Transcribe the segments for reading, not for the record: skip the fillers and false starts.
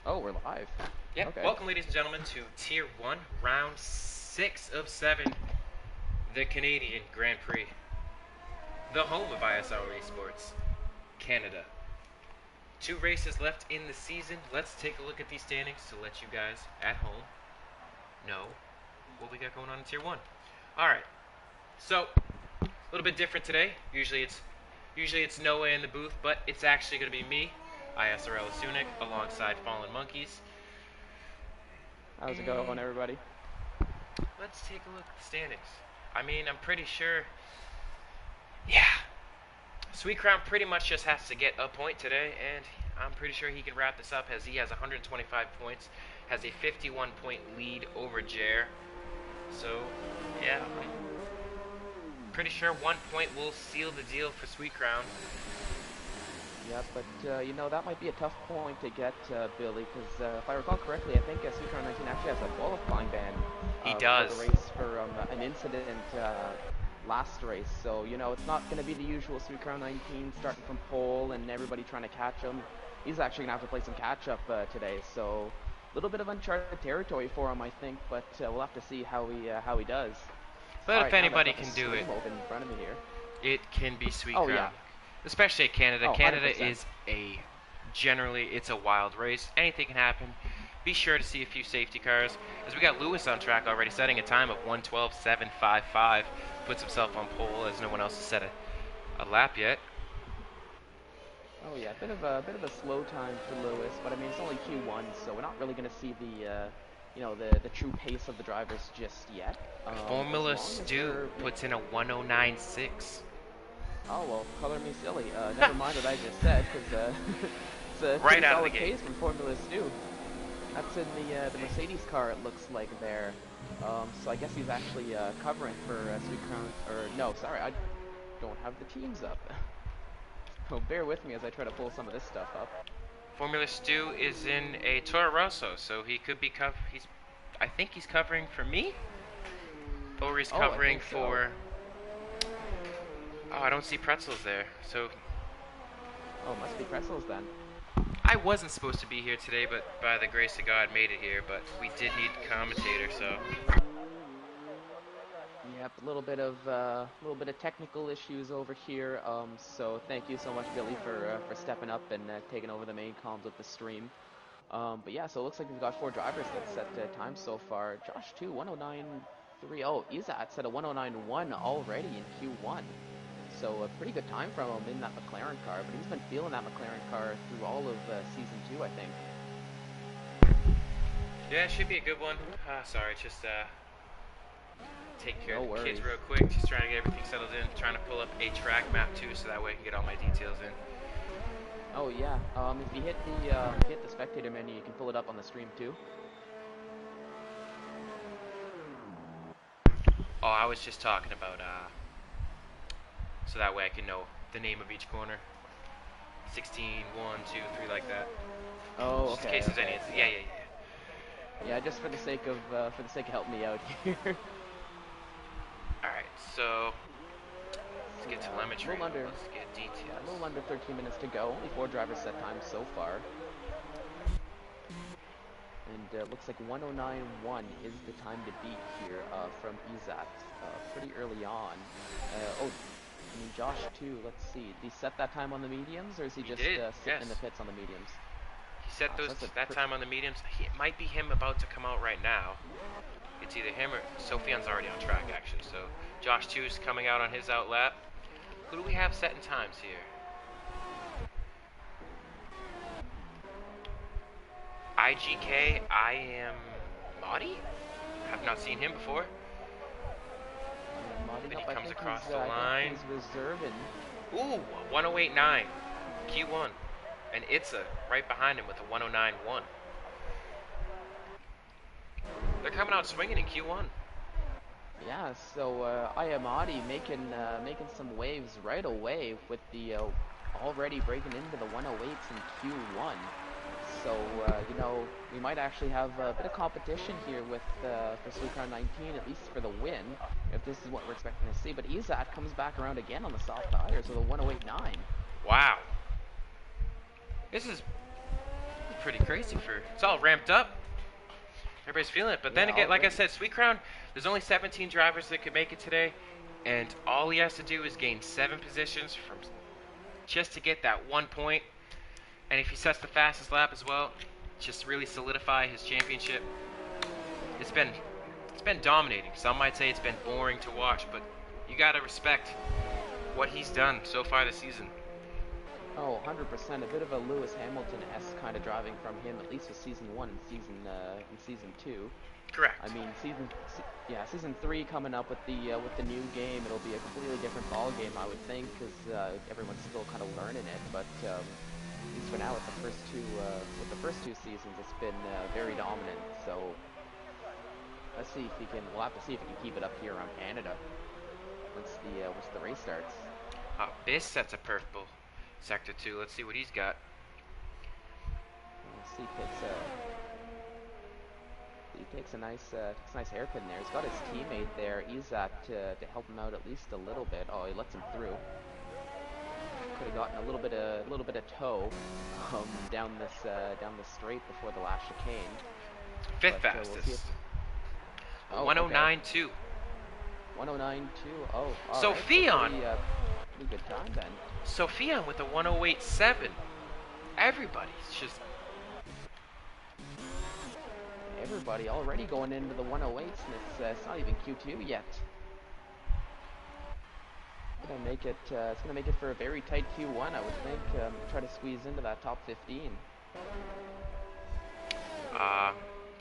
Oh, we're live. Yeah, Okay. welcome ladies and gentlemen to Tier 1, Round 6 of 7, the Canadian Grand Prix. The home of ISRL Esports, Canada. 2 races left in the season. Let's take a look at these standings to let you guys at home know what we got going on in Tier 1. Alright, so, a little bit different today. Usually it's Noah in the booth, but it's actually going to be me, ISRL Esports, alongside Fallen Monkeys. How's it going, everybody? Let's take a look at the standings. I mean, I'm pretty sure... Yeah. Sweet Crown pretty much just has to get a point today, and I'm pretty sure he can wrap this up as he has 125 points, has a 51-point lead over Jer. So, yeah, I'm pretty sure 1 point will seal the deal for Sweet Crown. Yeah, but, you know, that might be a tough point to get, Billy, because if I recall correctly, I think Sweet Crown 19 actually has a qualifying ban. He does. For the race for an incident last race. So, you know, it's not going to be the usual Sweet Crown 19 starting from pole and everybody trying to catch him. He's actually going to have to play some catch-up today, so a little bit of uncharted territory for him, I think, but we'll have to see how he does. But if anybody can do it, in front of me here, it can be Sweet Crown. Yeah. Especially Canada. Oh, Canada 100%. is generally it's a wild race. Anything can happen. Be sure to see a few safety cars. As we got Lewis on track already, setting a time of 1:12.755. Puts himself on pole as no one else has set a lap yet. Oh yeah, a bit of a slow time for Lewis, but I mean it's only Q1, so we're not really going to see the you know, the true pace of the drivers just yet. Formula Stu puts in a 1:09.6. Oh, well, color me silly. Never mind what I just said, because it's a right pretty out of solid the gate pace from Formula Stu. That's in the Mercedes car, it looks like, there. So I guess he's actually covering for Sweet Crown, or no, sorry, I don't have the teams up. So bear with me as I try to pull some of this stuff up. Formula Stu is in a Toro Rosso, so he could be I think he's covering for me? Or he's covering for... Oh, I don't see Pretzels there, so... Oh, must be Pretzels then. I wasn't supposed to be here today, but by the grace of God made it here, but we did need a commentator, so... Yep, a little bit of technical issues over here, so thank you so much, Billy, for stepping up and taking over the main comms of the stream. But yeah, so it looks like we've got 4 drivers that set time so far. Josh, too, 109.3. Oh, Izat set a 109.1 already in Q1. So a pretty good time from him in that McLaren car, but he's been feeling that McLaren car through all of Season 2, I think. Yeah, it should be a good one. Sorry, just take care of the kids real quick. Just trying to get everything settled in. Trying to pull up a track map too, so that way I can get all my details in. Oh yeah. If you hit the spectator menu, you can pull it up on the stream too. Oh, I was just talking about so that way I can know the name of each corner. 16, 1, 2, 3, like that. Oh, just in case there's any. Yeah. Yeah, just for the sake of helping me out here. Alright, so let's get telemetry. Let's get details. Yeah, a little under 13 minutes to go. Only 4 drivers set time so far. And looks like 109.1 is the time to beat here from Izat pretty early on. I mean, Josh too. Let's see. Did he set that time on the mediums, or is he just sitting in the pits on the mediums? He set that time on the mediums. It might be him about to come out right now. It's either him or Sophian's already on track, actually. So Josh 2's coming out on his out lap. Who do we have setting times here? IGK, I am Maudie? Have not seen him before. Then he comes across the line. He's reserving. Ooh, 108.9. Q1. And Itza right behind him with a 109.1. They're coming out swinging in Q1. Yeah, so Ayamadi making some waves right away with the already breaking into the 108s in Q1. So you know, we might actually have a bit of competition here with for Sweet Crown 19, at least for the win, if this is what we're expecting to see. But Izat comes back around again on the soft tires with a 108.9. Wow. This is pretty crazy for. It's all ramped up. Everybody's feeling it. But then again, like I said, Sweet Crown, there's only 17 drivers that could make it today. And all he has to do is gain 7 positions from just to get that 1 point. And if he sets the fastest lap as well, just really solidify his championship. It's been dominating. Some might say it's been boring to watch, but you gotta respect what he's done so far this season. Oh, 100%. A bit of a Lewis Hamilton-esque kind of driving from him, at least with season 1 and season 2. Correct. I mean, season 3 coming up with the new game, it'll be a completely different ball game, I would think, because everyone's still kind of learning it. But at least for now, with the first two seasons, it's been very dominant. So let's see if he can. We'll have to see if he can keep it up here around Canada once the race starts. Biss sets a purple sector 2. Let's see what he's got. Let's see if he takes a nice hairpin there. He's got his teammate there, Izak, to help him out at least a little bit. Oh, he lets him through. Could have gotten a little bit of tow down the straight before the last chicane. Fifth fastest. 109.2. 109.2. Oh, so right. Fion. Pretty good time then. So Fion with a 108.7. Everybody's just. Everybody already going into the 108s, and it's not even Q2 yet. It's gonna make it for a very tight Q1, I would think. Try to squeeze into that top 15.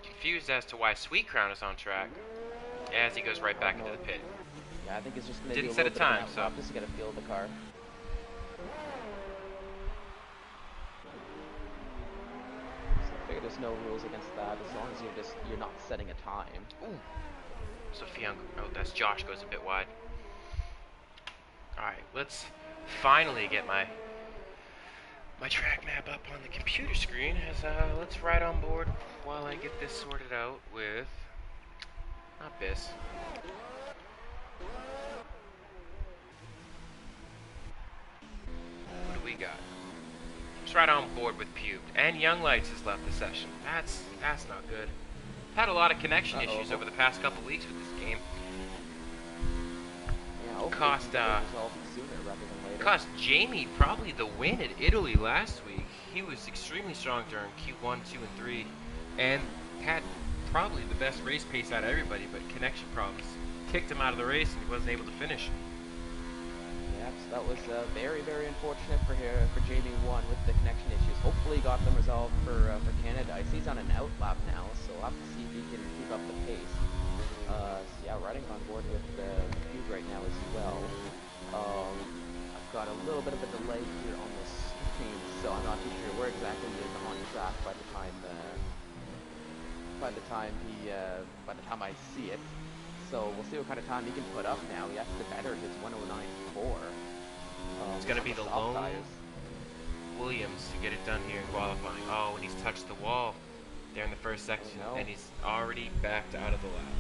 Confused as to why Sweet Crown is on track, as he goes right back into the pit. Yeah, I think it's just gonna didn't do a set a little bit time, of so lap just to get a feel of the car. There's no rules against that as long as you're not setting a time. Ooh. So Fion, oh, that's Josh goes a bit wide. All right, let's finally get my track map up on the computer screen. As let's ride on board while I get this sorted out with not Biss. What do we got? Let's ride on board with Pubed. And Young Lights has left the session. That's not good. Had a lot of connection issues over the past couple weeks with this game. Yeah, cost Jamie probably the win at Italy last week. He was extremely strong during Q1, 2, and 3, and had probably the best race pace out of everybody, but connection problems kicked him out of the race and he wasn't able to finish. Yep, so that was very, very unfortunate for Jamie 1 with the connection issues. Hopefully he got them resolved for Canada. I see he's on an out lap now, so we'll have to see if he can keep up the pace. So yeah, riding on board with Cube right now as well. I've got a little bit of a delay here on the screen, so I'm not too sure where exactly he is on track by the time I see it. So we'll see what kind of time he can put up now. He has to better his 109.4. It's going to be the lone Williams to get it done here in qualifying. Oh, and he's touched the wall there in the first section, and he's already backed out of the lap.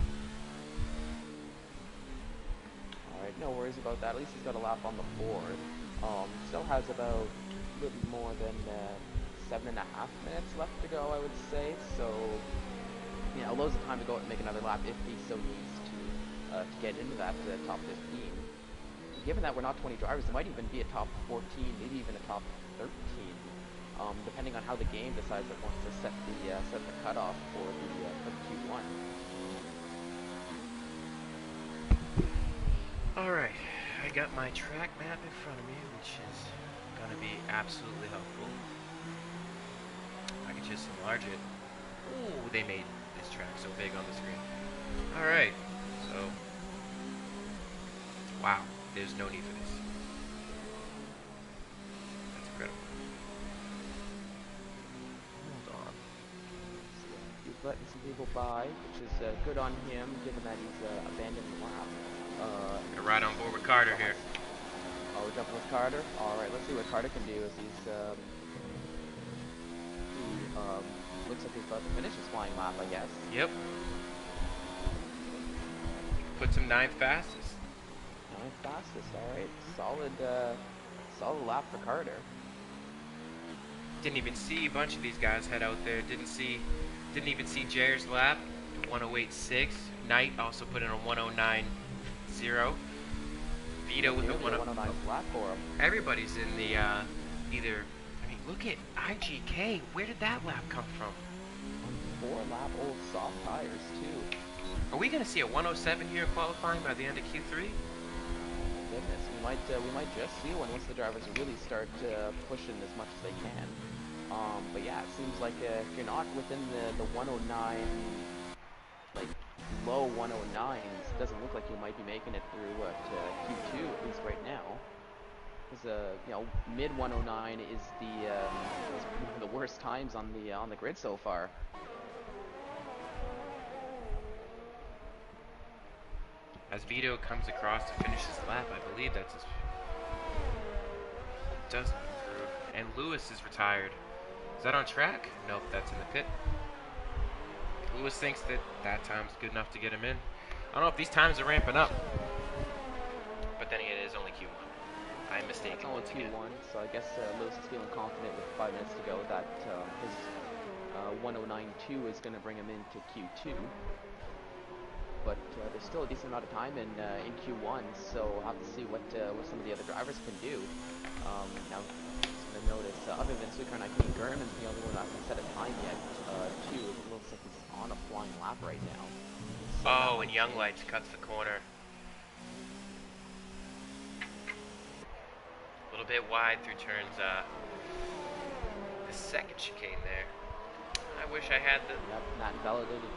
Alright, no worries about that. At least he's got a lap on the board. Still has about a little more than 7.5 minutes left to go, I would say. So, yeah, loads of time to go out and make another lap if he so needs to get into that top 15. Given that we're not 20 drivers, it might even be a top 14, maybe even a top 13, depending on how the game decides it wants to set the cutoff for the Q1. All right, I got my track map in front of me, which is going to be absolutely helpful. I can just enlarge it. Ooh, they made this track so big on the screen. All right, so wow, there's no need for this. That's incredible. Hold on. He's letting some people by, which is good on him, given that he's abandoned the lap. Gonna ride on board with Carter here. Oh, we're jumping with Carter? Alright, let's see what Carter can do as he looks like he's about to finish his flying lap, I guess. Yep. Puts him 9th fastest. 9th fastest, alright. Solid lap for Carter. Didn't even see a bunch of these guys head out there. Didn't even see Jair's lap, 108.6. Knight also put in a 109.0. Vito with the nearly a 109 flat for him. Everybody's in the either. I mean, look at IGK. Where did that lap come from? 4-lap old soft tires too. Are we gonna see a 107 here qualifying by the end of Q3? Goodness, we might just see one once the drivers really start pushing as much as they can. But yeah, it seems like if you're not within the 109, like low 109s, it doesn't look like you might be making it through to Q2 at least right now. Because you know, mid 109 is one of the worst times on the grid so far. As Vito comes across to finish his lap, I believe that's his. Doesn't improve. And Lewis is retired. Is that on track? Nope, that's in the pit. Lewis thinks that time's good enough to get him in. I don't know if these times are ramping up. But then again, it is only Q1. I'm mistaken. It's only Q1, so I guess Lewis is feeling confident with 5 minutes to go that his 109.2 is going to bring him into Q2. But there's still a decent amount of time in Q1, so we'll have to see what some of the other drivers can do. Now, just going to notice, other than Sucre 19, Gurman's the only one that hasn't set a time yet. Too, it looks like he's on a flying lap right now. So oh, and Young Lights cuts the corner. A little bit wide through turns, the second chicane there. I wish I had the... Yep, not invalidated.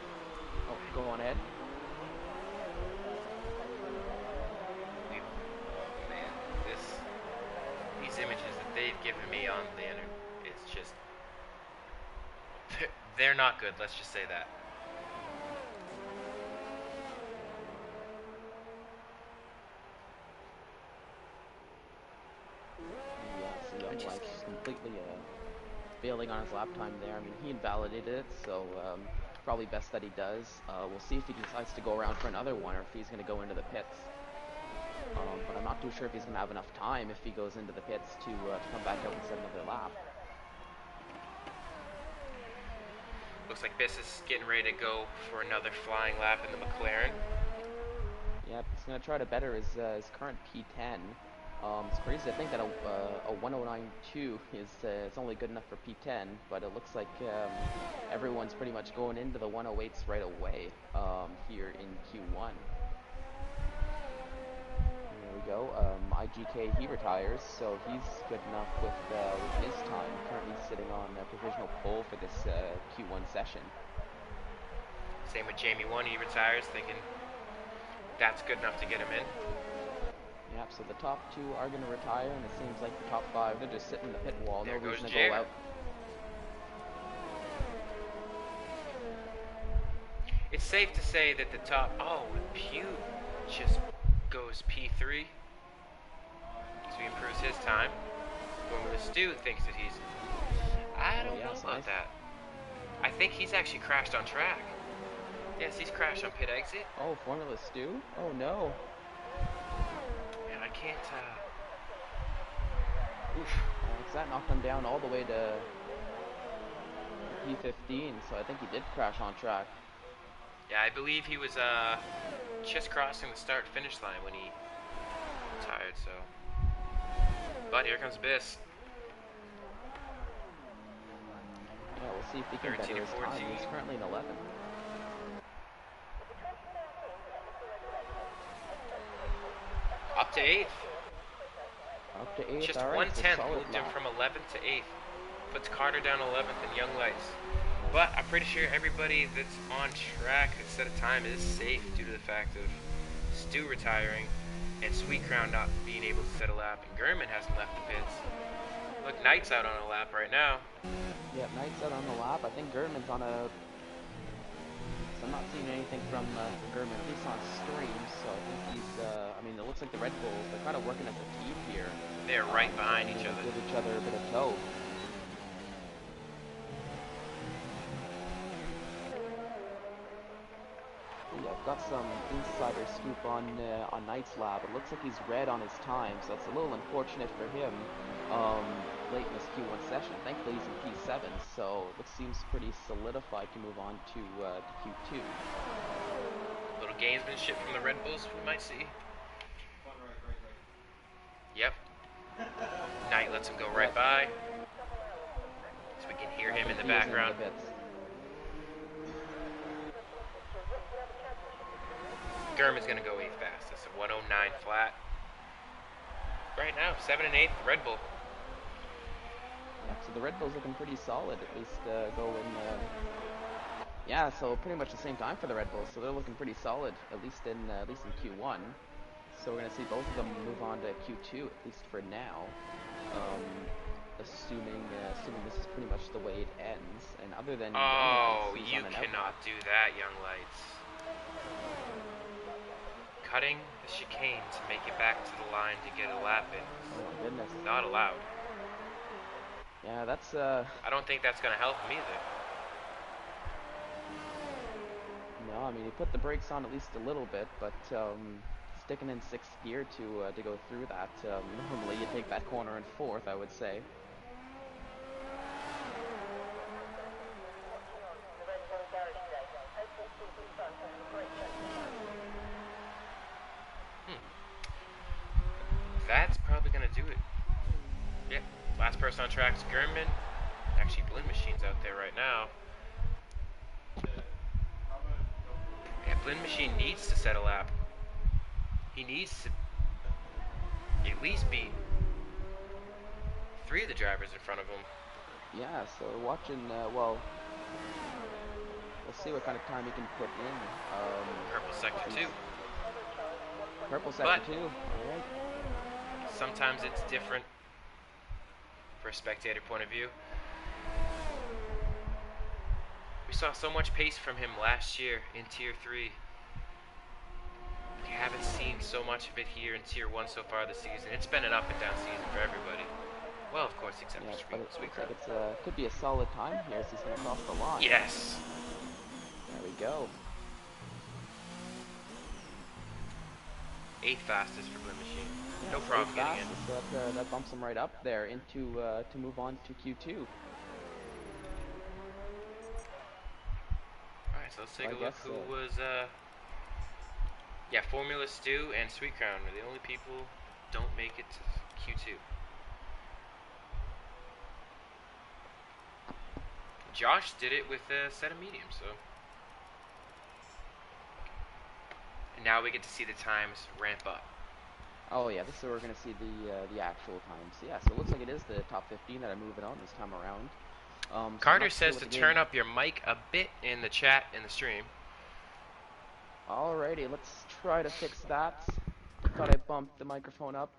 Oh, go on ahead. Man, these images that they've given me on the internet, it's just... They're not good, let's just say that. Just completely failing on his lap time there. I mean, he invalidated it, so probably best that he does. We'll see if he decides to go around for another one or if he's going to go into the pits. But I'm not too sure if he's going to have enough time if he goes into the pits to come back out and set another lap. Looks like Biss is getting ready to go for another flying lap in the McLaren. Yep, he's going to try to better his current P10. It's crazy to think that a 109.2 is only good enough for P10, but it looks like everyone's pretty much going into the 108s right away here in Q1. There we go. IGK, he retires, so he's good enough with his time. Currently sitting on a provisional pole for this Q1 session. Same with Jamie 1, he retires, thinking that's good enough to get him in. Yep, so the top two are going to retire, and it seems like the top five, they're just sitting in the pit wall. There no reason goes to go out. It's safe to say that the top... Oh, Pugh just goes P3. So he improves his time. Formula Stu thinks that he's... I don't know about that. I think he's actually crashed on track. Yes, he's crashed on pit exit. Oh, Formula Stu? Oh, no. Man, I can't... Oof. That knocked him down all the way to P15, so I think he did crash on track. Yeah, I believe he was just crossing the start-finish line when he retired, so... But here comes Biss. Yeah, we'll see if he can better his time. He's currently in 11th. Up to 8th. Up to 8th, Just all right, 1/10 moved him from 11th to 8th. Puts Carter down 11th and Young Lights. But I'm pretty sure everybody that's on track to set a time is safe due to the fact of Stu retiring and Sweet Crown not being able to set a lap, and Gurman hasn't left the pits. Look, Knight's out on a lap right now. Yeah, Knight's out on the lap. I think Gurman's on a... So I'm not seeing anything from Gurman, at least on stream, so I think he's... I mean, it looks like the Red Bulls, they're kind of working as a team here. They're right behind each other. Give each other a bit of tow. Yeah, I've got some insider scoop on Knight's lap. It looks like he's red on his time, so that's a little unfortunate for him. late in this Q1 session. Thankfully, he's in P7, so it seems pretty solidified to move on to Q2. Little gamesmanship from the Red Bulls we might see. Yep. Knight lets him go right by. So we can hear him in the background. Gurman's going to go 8th fastest, a 109 flat. Right now, 7 and 8th, Red Bull. Yeah, so the Red Bull's looking pretty solid, at least going... Yeah, so pretty much the same time for the Red Bulls, so they're looking pretty solid, at least in Q1. So we're going to see both of them move on to Q2, at least for now. Assuming this is pretty much the way it ends, and other than... Oh, you cannot do that, Young Lights. Cutting the chicane to make it back to the line to get a lap in. Oh my goodness. Not allowed. Yeah, that's I don't think that's gonna help him either. No, I mean he put the brakes on at least a little bit, but sticking in 6th gear to go through that, normally you take that corner in 4th, I would say. That's probably gonna do it. Yep, last person on track is Gurman. Actually, Blend Machine's out there right now. Yeah, Blend Machine needs to set a lap. He needs to at least beat 3 of the drivers in front of him. Yeah, so watching, well, we'll see what kind of time he can put in. Purple sector 2. Purple sector 2, alright. Sometimes it's different for a spectator point of view. We saw so much pace from him last year in Tier 3. We haven't seen so much of it here in Tier 1 so far this season. It's been an up and down season for everybody. Well, of course, except for Sweet. Like it could be a solid time here as he's going to cross the line. Yes. There we go. 8th fastest for Blend Machine. Yeah, no problem getting in. So that bumps him right up there into to move on to Q2. Alright, so let's take a look who was yeah, Formula Stu and Sweet Crown are the only people who don't make it to Q2. Josh did it with a set of mediums, so. And now we get to see the times ramp up. Oh yeah, this is where we're going to see the actual times. Yeah, so it looks like it is the top 15 that are moving on this time around. So Carter says to turn up your mic a bit in the chat in the stream. Alrighty, let's try to fix that. Thought I bumped the microphone up.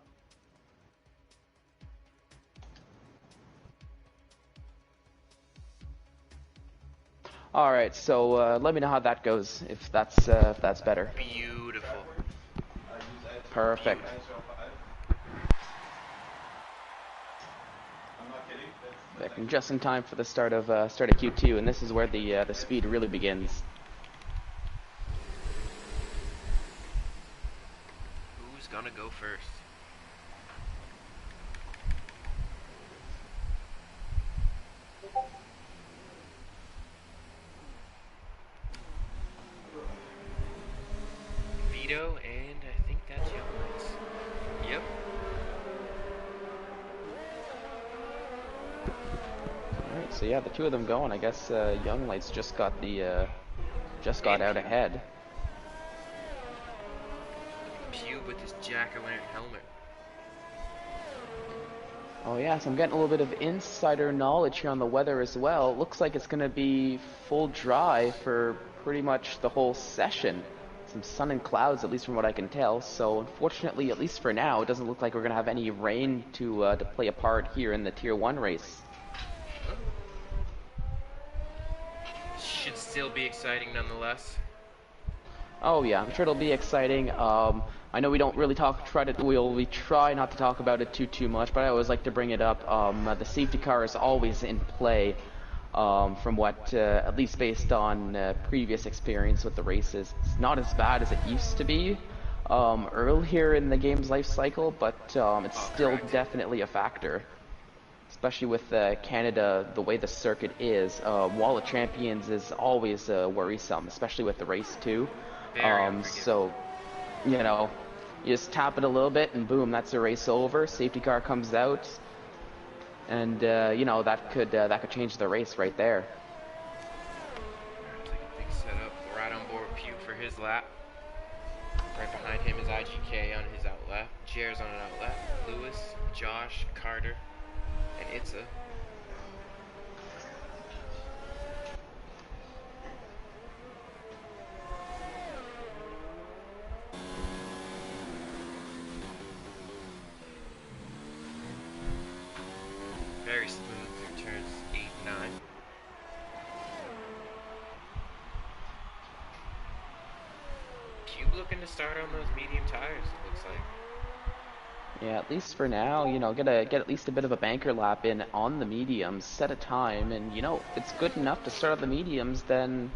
Alright, so let me know how that goes, if that's better. Beautiful. Perfect. And just in time for the start of Q2, and this is where the speed really begins. Who's gonna go first? Vito, and I think that's Young Lights. Yep. Alright, so yeah, the two of them going. I guess Young Lights just got out ahead. Pube with his jack-o'-lantern helmet. Oh yeah, so I'm getting a little bit of insider knowledge here on the weather as well. Looks like it's gonna be full dry for pretty much the whole session. Some sun and clouds, at least from what I can tell. So unfortunately, at least for now, it doesn't look like we're gonna have any rain to play a part here in the Tier 1 race. Should still be exciting nonetheless. Oh yeah, I'm sure it'll be exciting. I know we don't really we try not to talk about it too much, but I always like to bring it up. The safety car is always in play, from what, at least based on previous experience with the races. It's not as bad as it used to be earlier in the game's life cycle, but it's still definitely a factor. especially with Canada, the way the circuit is. Wall of Champions is always worrisome, especially with the race too. Very unforgiving. So, you know, you just tap it a little bit, and boom, that's the race over. Safety car comes out, and you know, that could change the race right there. Looks like a big setup. Right on board Pugh for his lap. Right behind him is IGK on his out lap. Jer's on an out lap. Lewis, Josh, Carter, and Itza. Very smooth through turns 8 and 9. Cube looking to start on those medium tires, it looks like. Yeah, at least for now, you know, get at least a bit of a banker lap in on the mediums, set a time, and you know, if it's good enough to start on the mediums, then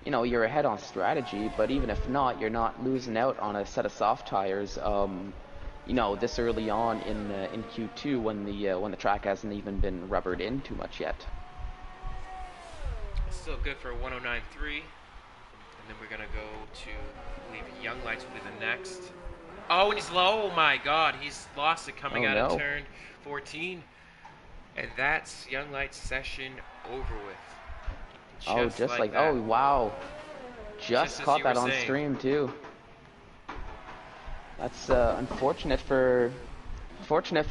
you know you're ahead on strategy. But even if not, you're not losing out on a set of soft tires. You know, this early on in Q2 when the track hasn't even been rubbered in too much yet. Still good for a 109.3. And then we're gonna go to, I believe, Young Lights will be the next. Oh, and he's low. Oh my God, he's lost it coming out of turn 14, and that's Young Lights session over with. Just like that. Oh wow, just caught that on stream too. That's unfortunate for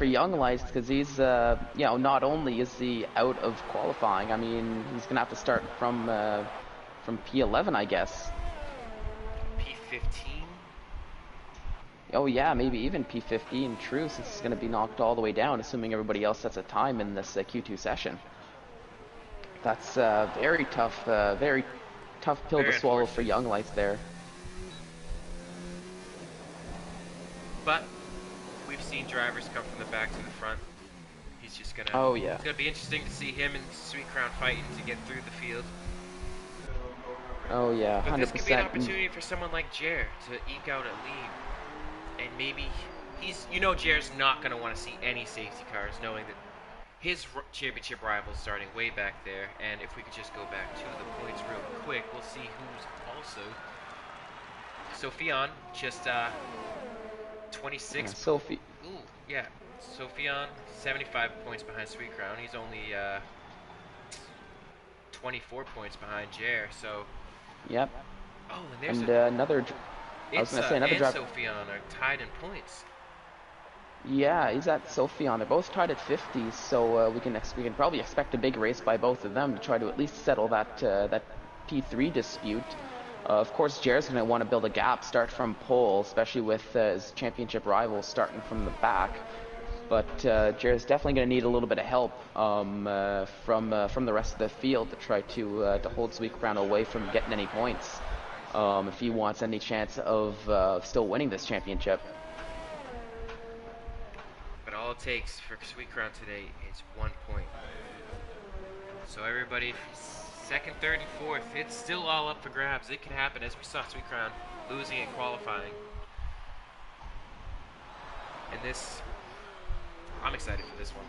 Young Lights, because he's you know, not only is he out of qualifying, I mean, he's gonna have to start from P11, I guess. P15. Oh yeah, maybe even P15. True, since it's gonna be knocked all the way down, assuming everybody else sets a time in this Q2 session. That's very tough pill to swallow for Young Lights there. But we've seen drivers come from the back to the front. He's just gonna. Oh yeah. It's gonna be interesting to see him and Sweet Crown fighting to get through the field. Oh yeah, 100%. But this could be an opportunity for someone like Jer to eke out a lead, and maybe he's. You know, Jer's not gonna want to see any safety cars, knowing that his championship rival's starting way back there. And if we could just go back to the points real quick, we'll see who's also. Sophion just 26. Yeah, Sophie. Ooh, yeah. Sophion 75 points behind Sweet Crown. He's only 24 points behind Jer. So. Yep. Oh, and there's another. I was gonna say another driver. Sophion are tied in points. Yeah, he's at Sophion. They're both tied at 50, so we can probably expect a big race by both of them to try to at least settle that P3 dispute. Of course, Jer's going to want to build a gap, start from pole, especially with his championship rivals starting from the back. But Jer's definitely going to need a little bit of help from the rest of the field to try to hold Sweet Crown away from getting any points if he wants any chance of still winning this championship. But all it takes for Sweet Crown today is 1 point. So everybody, second, third, and fourth, it's still all up for grabs. It can happen, as we saw Sweet Crown losing and qualifying. And this, I'm excited for this one.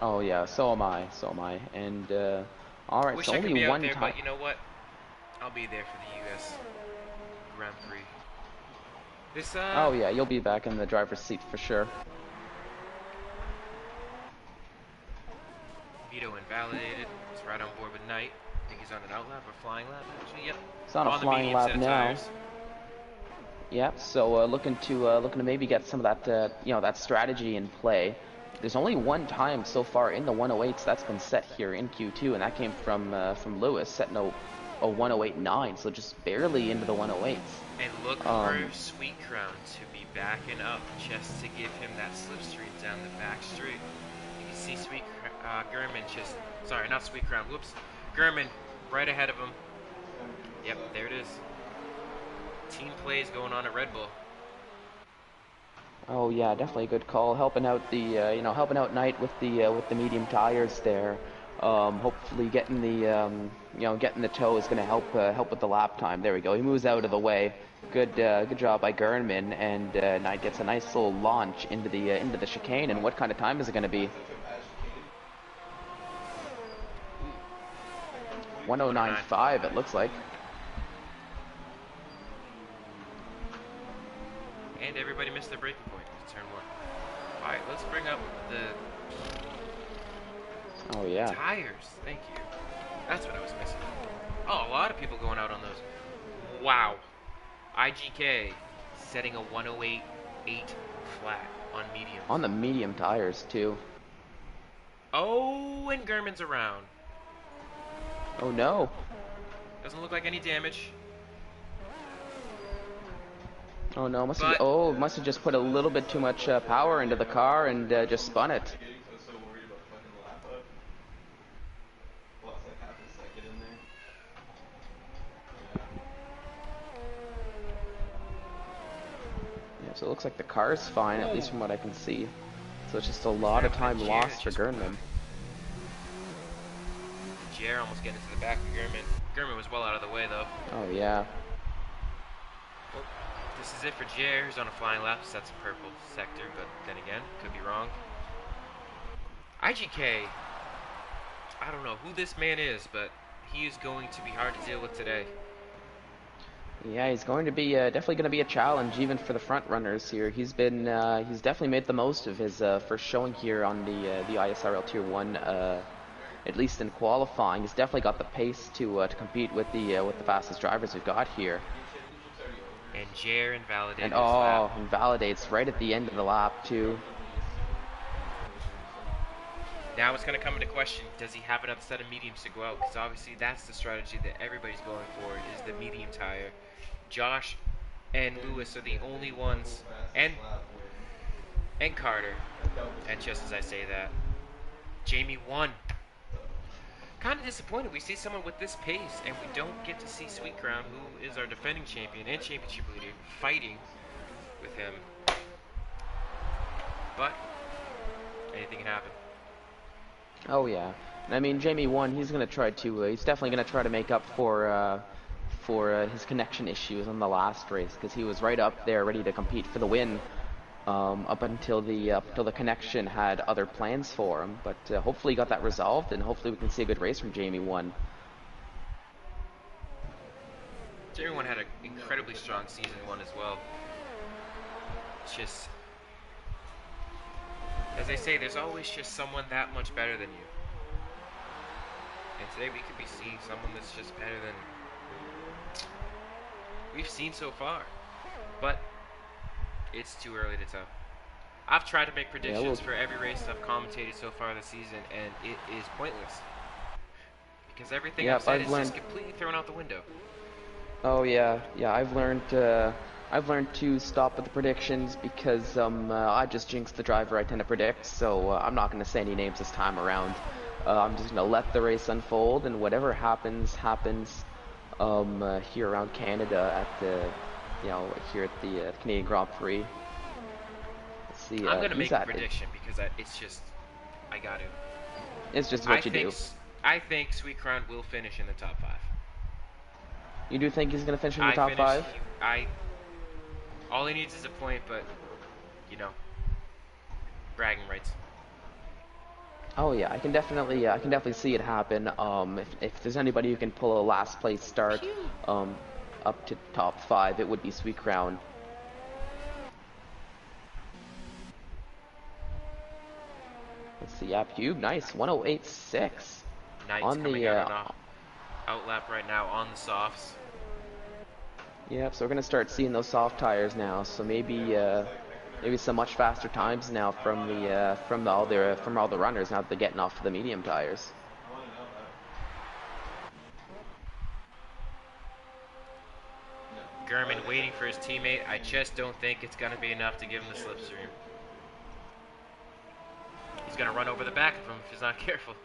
Oh yeah, so am I. And all right, Wish so I could only be out one there, time. but you know what? I'll be there for the U.S. Grand Prix. This Oh yeah, you'll be back in the driver's seat for sure. Vito invalidated. He's right on board with Knight. I think he's on an out lap or flying lap, actually. Yep. He's on a flying lap now. Tires. Yep. So looking to maybe get some of that you know, that strategy in play. There's only one time so far in the 108s that's been set here in Q2, and that came from Lewis setting a 108.9, so just barely into the 108s. And look for Sweet Crown to be backing up just to give him that slipstream down the back straight. You can see Gurman just, sorry, not Sweet Crown, whoops. Gurman right ahead of him. Yep, there it is. Team plays going on at Red Bull. Oh yeah, definitely a good call. Helping out the helping out Knight with the medium tires there. Hopefully getting the getting the toe is going to help with the lap time. There we go. He moves out of the way. Good job by Gernman, and Knight gets a nice little launch into the chicane. And what kind of time is it going to be? 109.5 it looks like. And everybody missed their breaking point. Turn 1. Alright, let's bring up the tires. Thank you. That's what I was missing. Oh, a lot of people going out on those. Wow. IGK setting a 108.8 flat on medium. On the medium tires, too. Oh, and Gurman's around. Oh, no. Doesn't look like any damage. Oh, no. Must have just put a little bit too much power into the car and just spun it. So it looks like the car's fine, at least from what I can see. So it's just a lot of time lost for Gernman. Jer almost getting into the back of Gernman. Gernman was well out of the way, though. Oh, yeah. Well, this is it for Jer, who's on a flying lap. So that's a purple sector, but then again, could be wrong. IGK, I don't know who this man is, but he is going to be hard to deal with today. Yeah, he's going to be definitely going to be a challenge even for the front runners here. He's definitely made the most of his first showing here on the ISRL Tier 1, at least in qualifying. He's definitely got the pace to compete with the fastest drivers we've got here. And Jer invalidates. And invalidates right at the end of the lap too. Now it's going to come into question, does he have another set of mediums to go out? Because obviously that's the strategy that everybody's going for, is the medium tire. Josh and Lewis are the only ones, and Carter, and just as I say that, Jamie won. Kind of disappointed we see someone with this pace, and we don't get to see Sweetground, who is our defending champion and championship leader, fighting with him. But anything can happen. Oh yeah, and I mean Jamie won. He's gonna try to. He's definitely gonna try to make up for his connection issues on the last race, because he was right up there, ready to compete for the win, up until the connection had other plans for him. But hopefully he got that resolved, and hopefully we can see a good race from Jamie 1. Jamie 1 had an incredibly strong season 1 as well. It's just, as they say, there's always just someone that much better than you. And today we could be seeing someone that's just better than we've seen so far. But it's too early to tell. I've tried to make predictions for every race I've commentated so far this season, and it is pointless. Because everything I've said is just completely thrown out the window. Oh yeah, I've learned to stop with the predictions, because I just jinx the driver I tend to predict, so I'm not going to say any names this time around. I'm just going to let the race unfold, and whatever happens here around Canada at the here at the Canadian Grand Prix. Let's see. I'm going to make a prediction because it's just I got to. It's just what you do. I think Sweetground will finish in the top 5. You do think he's going to finish in the top 5? All he needs is a point, but, bragging rights. Oh yeah, I can definitely see it happen. If there's anybody who can pull a last place start, up to top 5, it would be Sweetground. Let's see, yeah, Pube, nice, 108.6. Knight's coming out on outlap right now on the softs. Yeah, so we're gonna start seeing those soft tires now. So maybe some much faster times now from all the runners now that they're getting off the medium tires. Gurman waiting for his teammate. I just don't think it's gonna be enough to give him the slipstream. He's gonna run over the back of him if he's not careful.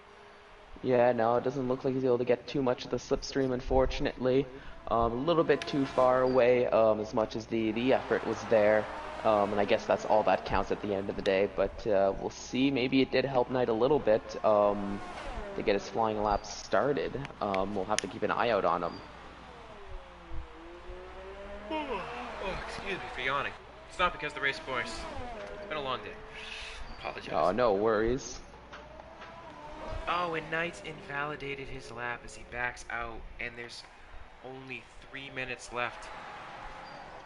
Yeah, no, it doesn't look like he's able to get too much of the slipstream, unfortunately. A little bit too far away, as much as the effort was there. And I guess that's all that counts at the end of the day. But we'll see. Maybe it did help Knight a little bit. to get his flying lap started. We'll have to keep an eye out on him. Oh, excuse me for yawning. It's not because of the race course. It's been a long day. Apologize. Oh, no worries. Oh, and Knight's invalidated his lap as he backs out, and there's only 3 minutes left.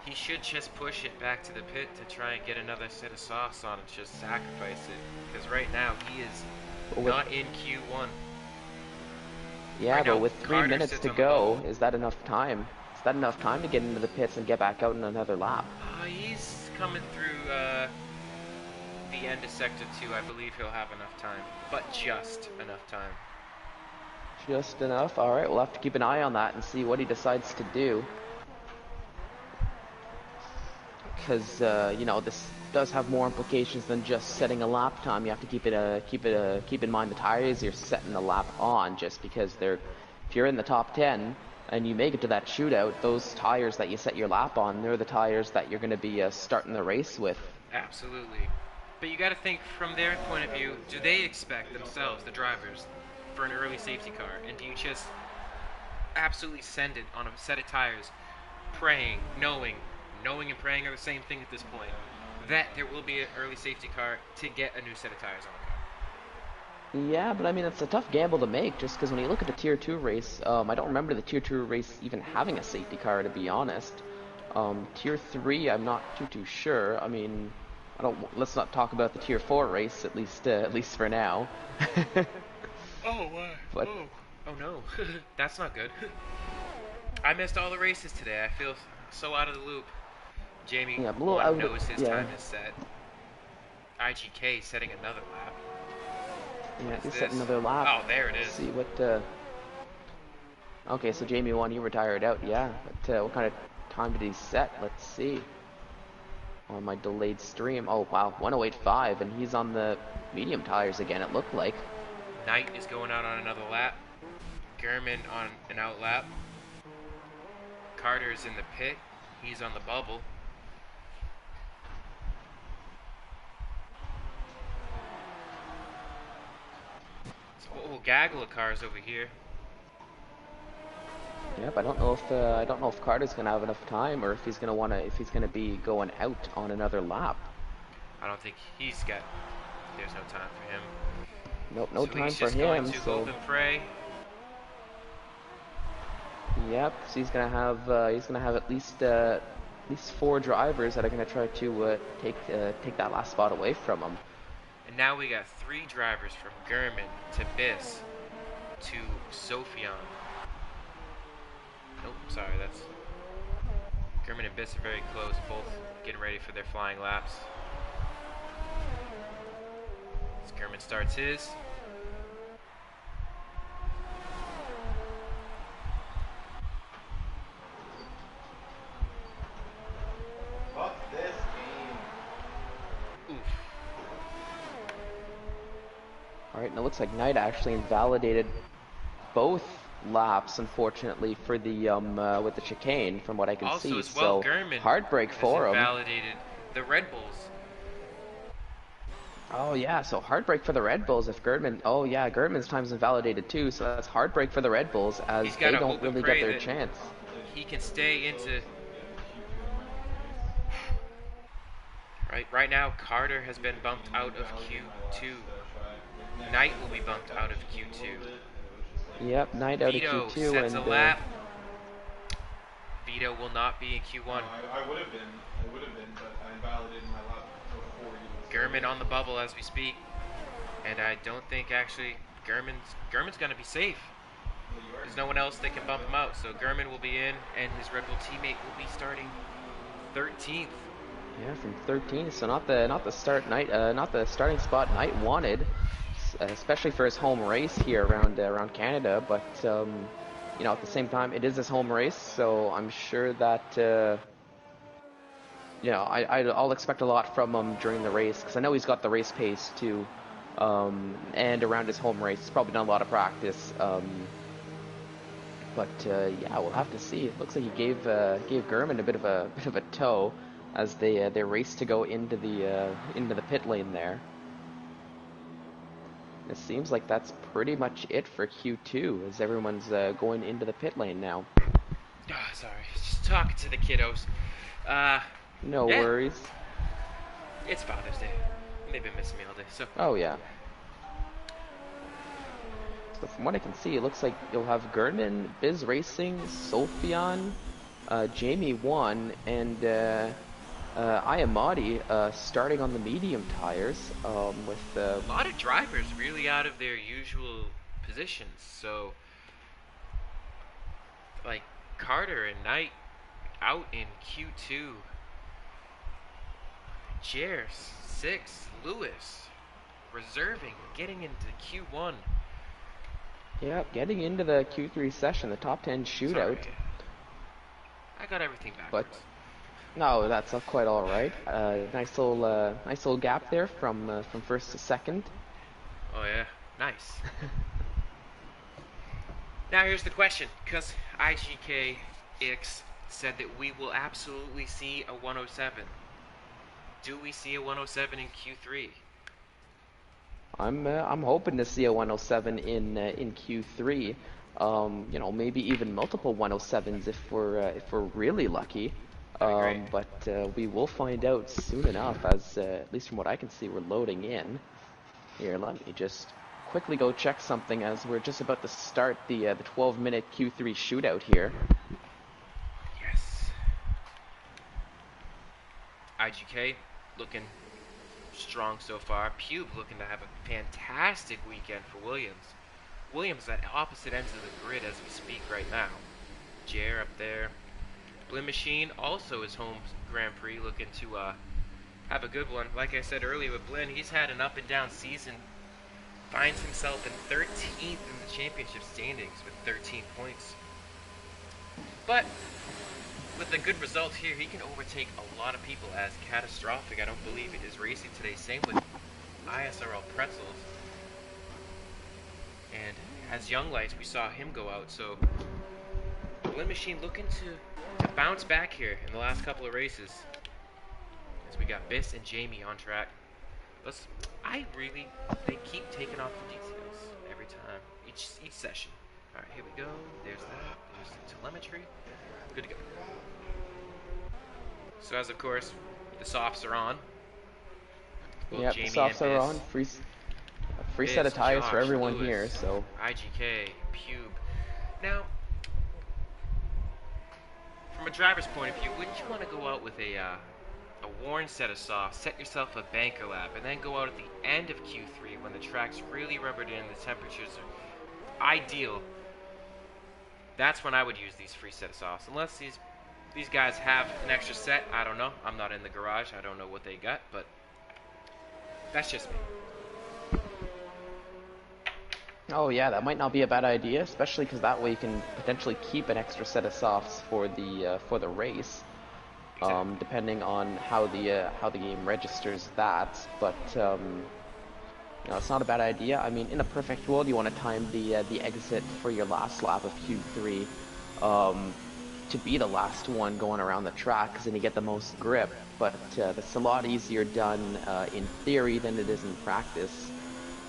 He should just push it back to the pit to try and get another set of sauce on and just sacrifice it. Because right now, he is not in Q1. Yeah, right but now, with 3 Carter minutes to go, is that enough time? Is that enough time to get into the pits and get back out in another lap? He's coming through the end of Sector 2. I believe he'll have enough time. But just enough time. Just enough? Alright, we'll have to keep an eye on that and see what he decides to do. Because, you know, this does have more implications than just setting a lap time. You have to keep in mind the tires you're setting the lap on, just because if you're in the top 10 and you make it to that shootout, those tires that you set your lap on, they're the tires that you're going to be starting the race with. Absolutely. But you got to think from their point of view, do they expect themselves, the drivers, for an early safety car? And do you just absolutely send it on a set of tires, praying, knowing and praying are the same thing at this point, that there will be an early safety car to get a new set of tires on the car? Yeah, but I mean, it's a tough gamble to make, just because when you look at the Tier 2 race, I don't remember the Tier 2 race even having a safety car, to be honest. Tier 3, I'm not too sure. I mean, let's not talk about the Tier 4 race, at least for now. But, oh no, that's not good. I missed all the races today. I feel so out of the loop. Jamie knows his time is set. IGK setting another lap. Yeah, he's setting another lap. Oh, there it is. Let's see what. Okay, so Jamie 1, he retired out. Yeah, but what kind of time did he set? Let's see. On my delayed stream. Oh wow, 1:08.5, and he's on the medium tires again. It looked like. Knight is going out on another lap. German on an out lap. Carter's in the pit. He's on the bubble. It's a whole gaggle of cars over here. Yep, I don't know if Carter's gonna have enough time, or if he's gonna be going out on another lap. I don't think there's no time for him. Nope, no time for him. Going to hope and pray. Yep, so he's gonna have at least 4 drivers that are gonna try to take that last spot away from him. And now we got 3 drivers from German to Biss to Sophion. Nope, sorry, that's German and Biss are very close, both getting ready for their flying laps. As German starts his. Alright, and it looks like Knight actually invalidated both laps, unfortunately, for the with the chicane, from what I can see. As well, so German heartbreak for him. Invalidated the Red Bulls. Oh yeah, so heartbreak for the Red Bulls if Girdman. Oh yeah, Girdman's time's invalidated too, so that's heartbreak for the Red Bulls as they don't really get their chance. He can stay into. Right now, Carter has been bumped out of Q2. Knight will be bumped out of Q2. Yep, Knight out Vito of Q2 sets a lap. Vito will not be in Q1. I would have been, but I invalidated my lap before you. German on the bubble as we speak, and I don't think actually German's gonna be safe. There's no one else that can bump him out, so German will be in, and his Red Bull teammate will be starting 13th. Yeah, from 13th, so not the starting spot Knight wanted, especially for his home race here around Canada. But you know, at the same time, it is his home race, so I'm sure that you know, I'll expect a lot from him during the race, because I know he's got the race pace too, and around his home race, he's probably done a lot of practice. But yeah, we'll have to see. It looks like he gave German a bit of a tow as they race to go into the pit lane there. It seems like that's pretty much it for Q2, as everyone's going into the pit lane now. Oh, sorry, just talking to the kiddos. No Yeah, worries. it's Father's Day. They've been missing me all day, so. Oh, yeah. So from what I can see, it looks like you'll have Gurman, Biz Racing, Sophion, Jamie 1, and Ayamadi starting on the medium tires with... A lot of drivers really out of their usual positions, so... Like, Carter and Knight out in Q2. Jer, 6, Lewis, reserving, getting into Q1. Yeah, getting into the Q3 session, the top 10 shootout. Sorry. I got everything backwards. But no, that's quite all right. Nice little gap there from first to second. Oh yeah, nice. Now here's the question, because IGKX said that we will absolutely see a 107. Do we see a 107 in Q3? I'm hoping to see a 107 in Q3. You know, maybe even multiple 107s if we're really lucky. But we will find out soon enough, as at least from what I can see, we're loading in. Here, let me just quickly go check something, as we're just about to start the 12-minute Q3 shootout here. Yes. IGK looking strong so far. Pube looking to have a fantastic weekend for Williams. Williams at opposite ends of the grid as we speak right now. Jer up there. Blin Machine also his home Grand Prix, looking to have a good one. Like I said earlier with Blin, he's had an up and down season. Finds himself in 13th in the championship standings with 13 points. But with a good result here, he can overtake a lot of people as catastrophic. I don't believe it is racing today. Same with ISRL Pretzels. And as Young Lights, we saw him go out. So Blin Machine looking to bounce back here in the last couple of races. As we got Biss and Jamie on track. They keep taking off the details every time, each session. All right, here we go. There's that. There's the telemetry. Good to go. So as of course, the softs are on. Yep, the softs are on. Free set of tires for everyone Lewis, here. So IGK, Pube. Now, from a driver's point of view, wouldn't you want to go out with a worn set of softs, set yourself a banker lap, and then go out at the end of Q3 when the track's really rubbered in, the temperatures are ideal? That's when I would use these free set of softs. Unless these guys have an extra set, I don't know. I'm not in the garage. I don't know what they got, but that's just me. oh yeah, that might not be a bad idea, especially because that way you can potentially keep an extra set of softs for the race. Exactly. Depending on how the game registers that, but you know, it's not a bad idea. I mean, in a perfect world, you want to time the exit for your last lap of Q3 to be the last one going around the track, because then you get the most grip. But that's a lot easier done in theory than it is in practice.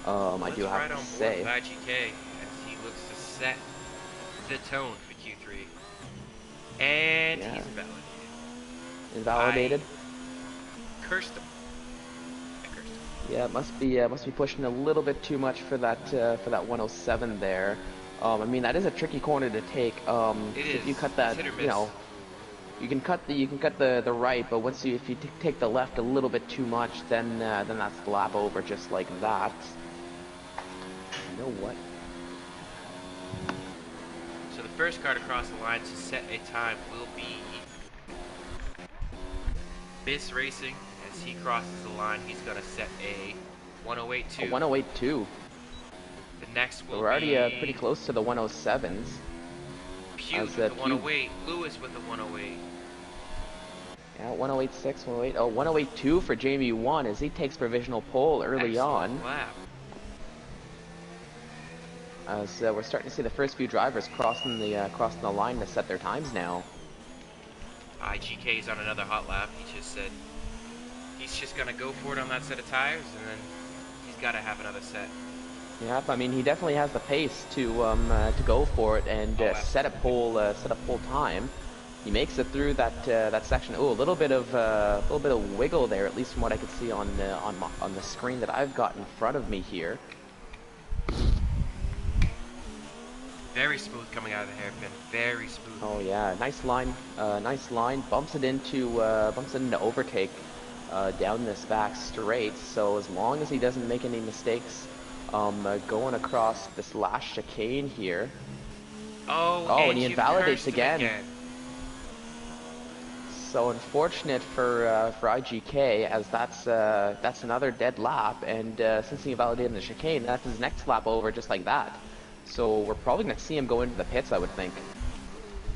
I do have to say. Let's ride on board with IGK as he looks to set the tone for Q3, and Yeah. he's invalidated. Invalidated. Cursed him. I cursed him. Yeah, it must be pushing a little bit too much for that 107 there. I mean, that is a tricky corner to take. If you cut that, you know, you can cut the right, but if you take the left a little bit too much, then that's the lap over just like that. You know what? So the first car to cross the line to set a time will be Biss Racing. As he crosses the line, he's gonna set a 108.2. A 108.2. The next will We're already be pretty close to the 107s. Pugh with the 108, Lewis with the 108. Yeah, 108.6, 108. Oh, 108.2 for Jamie 1 as he takes provisional pole early Excellent on. lap. As we're starting to see the first few drivers crossing the line to set their times now. IGK's on another hot lap. He just said he's just gonna go for it on that set of tires, and then he's got to have another set. Yep, I mean he definitely has the pace to go for it and Oh, set a pole time. He makes it through that section. Oh, a little bit of wiggle there, at least from what I could see on the screen that I've got in front of me here. very smooth coming out of the hairpin. Very smooth. Oh yeah, nice line. Bumps it into overtake down this back straight. So as long as he doesn't make any mistakes, going across this last chicane here. Oh, Oh, and and he you invalidates cursed him again. again. So unfortunate for IGK, as that's another dead lap, and since he invalidated the chicane, that's his next lap over just like that. So we're probably gonna see him go into the pits, I would think.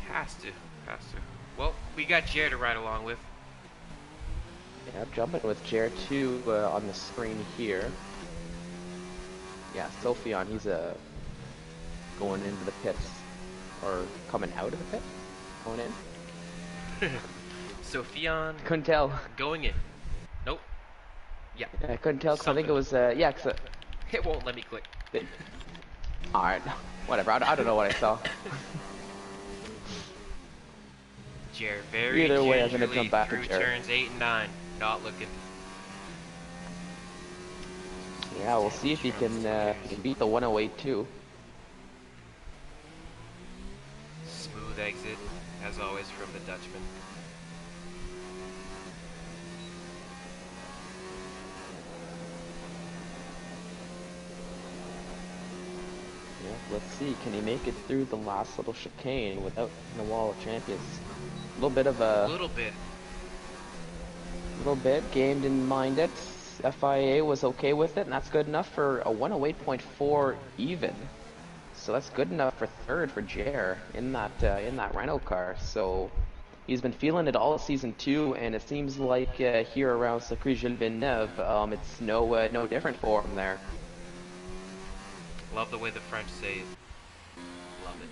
Has to. Has to. Well, we got Jared to ride along with. Yeah, jumping with Jared too on the screen here. Yeah, Sophion, he's going into the pits, or coming out of the pit, going in. Sophion Couldn't tell. going in. Nope. Yeah. I couldn't tell because I think it Something. was yeah. Cause It won't let me click. all right, whatever. I don't know what I saw. Jared very Either way, I'm gingerly gonna jump back to through Jared. turns 8 and 9. Not looking. Yeah, we'll see if he can beat the 108 too. Smooth exit, as always, from the Dutchman. Yeah, let's see. Can he make it through the last little chicane without hitting the wall of champions? A little bit of a little bit. Game didn't mind it. FIA was okay with it, and that's good enough for a 108.4 even. So that's good enough for third for Jer in that Renault car. So he's been feeling it all season 2, and it seems like here around Circuit Gilles Villeneuve, it's no different for him there. Love the way the French say it. Love it.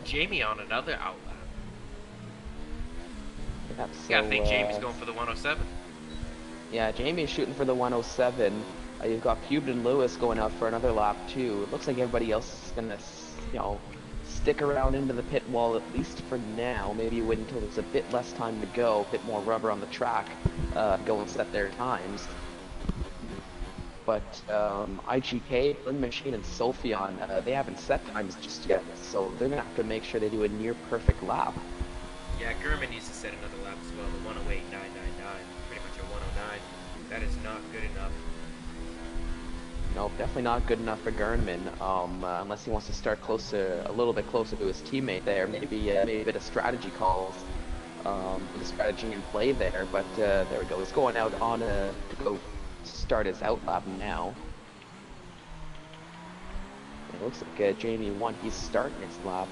Jamie on another outlap. Yep, You gotta think Jamie's going for the 107. Yeah, Jamie's shooting for the 107. You've got Pubed and Lewis going out for another lap too. It looks like everybody else is gonna, stick around into the pit wall at least for now. Maybe wait until there's a bit less time to go, a bit more rubber on the track, go and set their times. But IGK, Blend Machine, and Sophion, they haven't set times just yet, so they're gonna have to make sure they do a near perfect lap. Yeah, Gurman needs to set another lap as well. The 108.999, pretty much a 109. That is not good enough. No, definitely not good enough for Gernman, unless he wants to start a little bit closer to his teammate there. Maybe a bit of strategy calls, the strategy in play there. But there we go. He's going out on to go start his out lap now. It looks like Jamie won. He's starting his lap.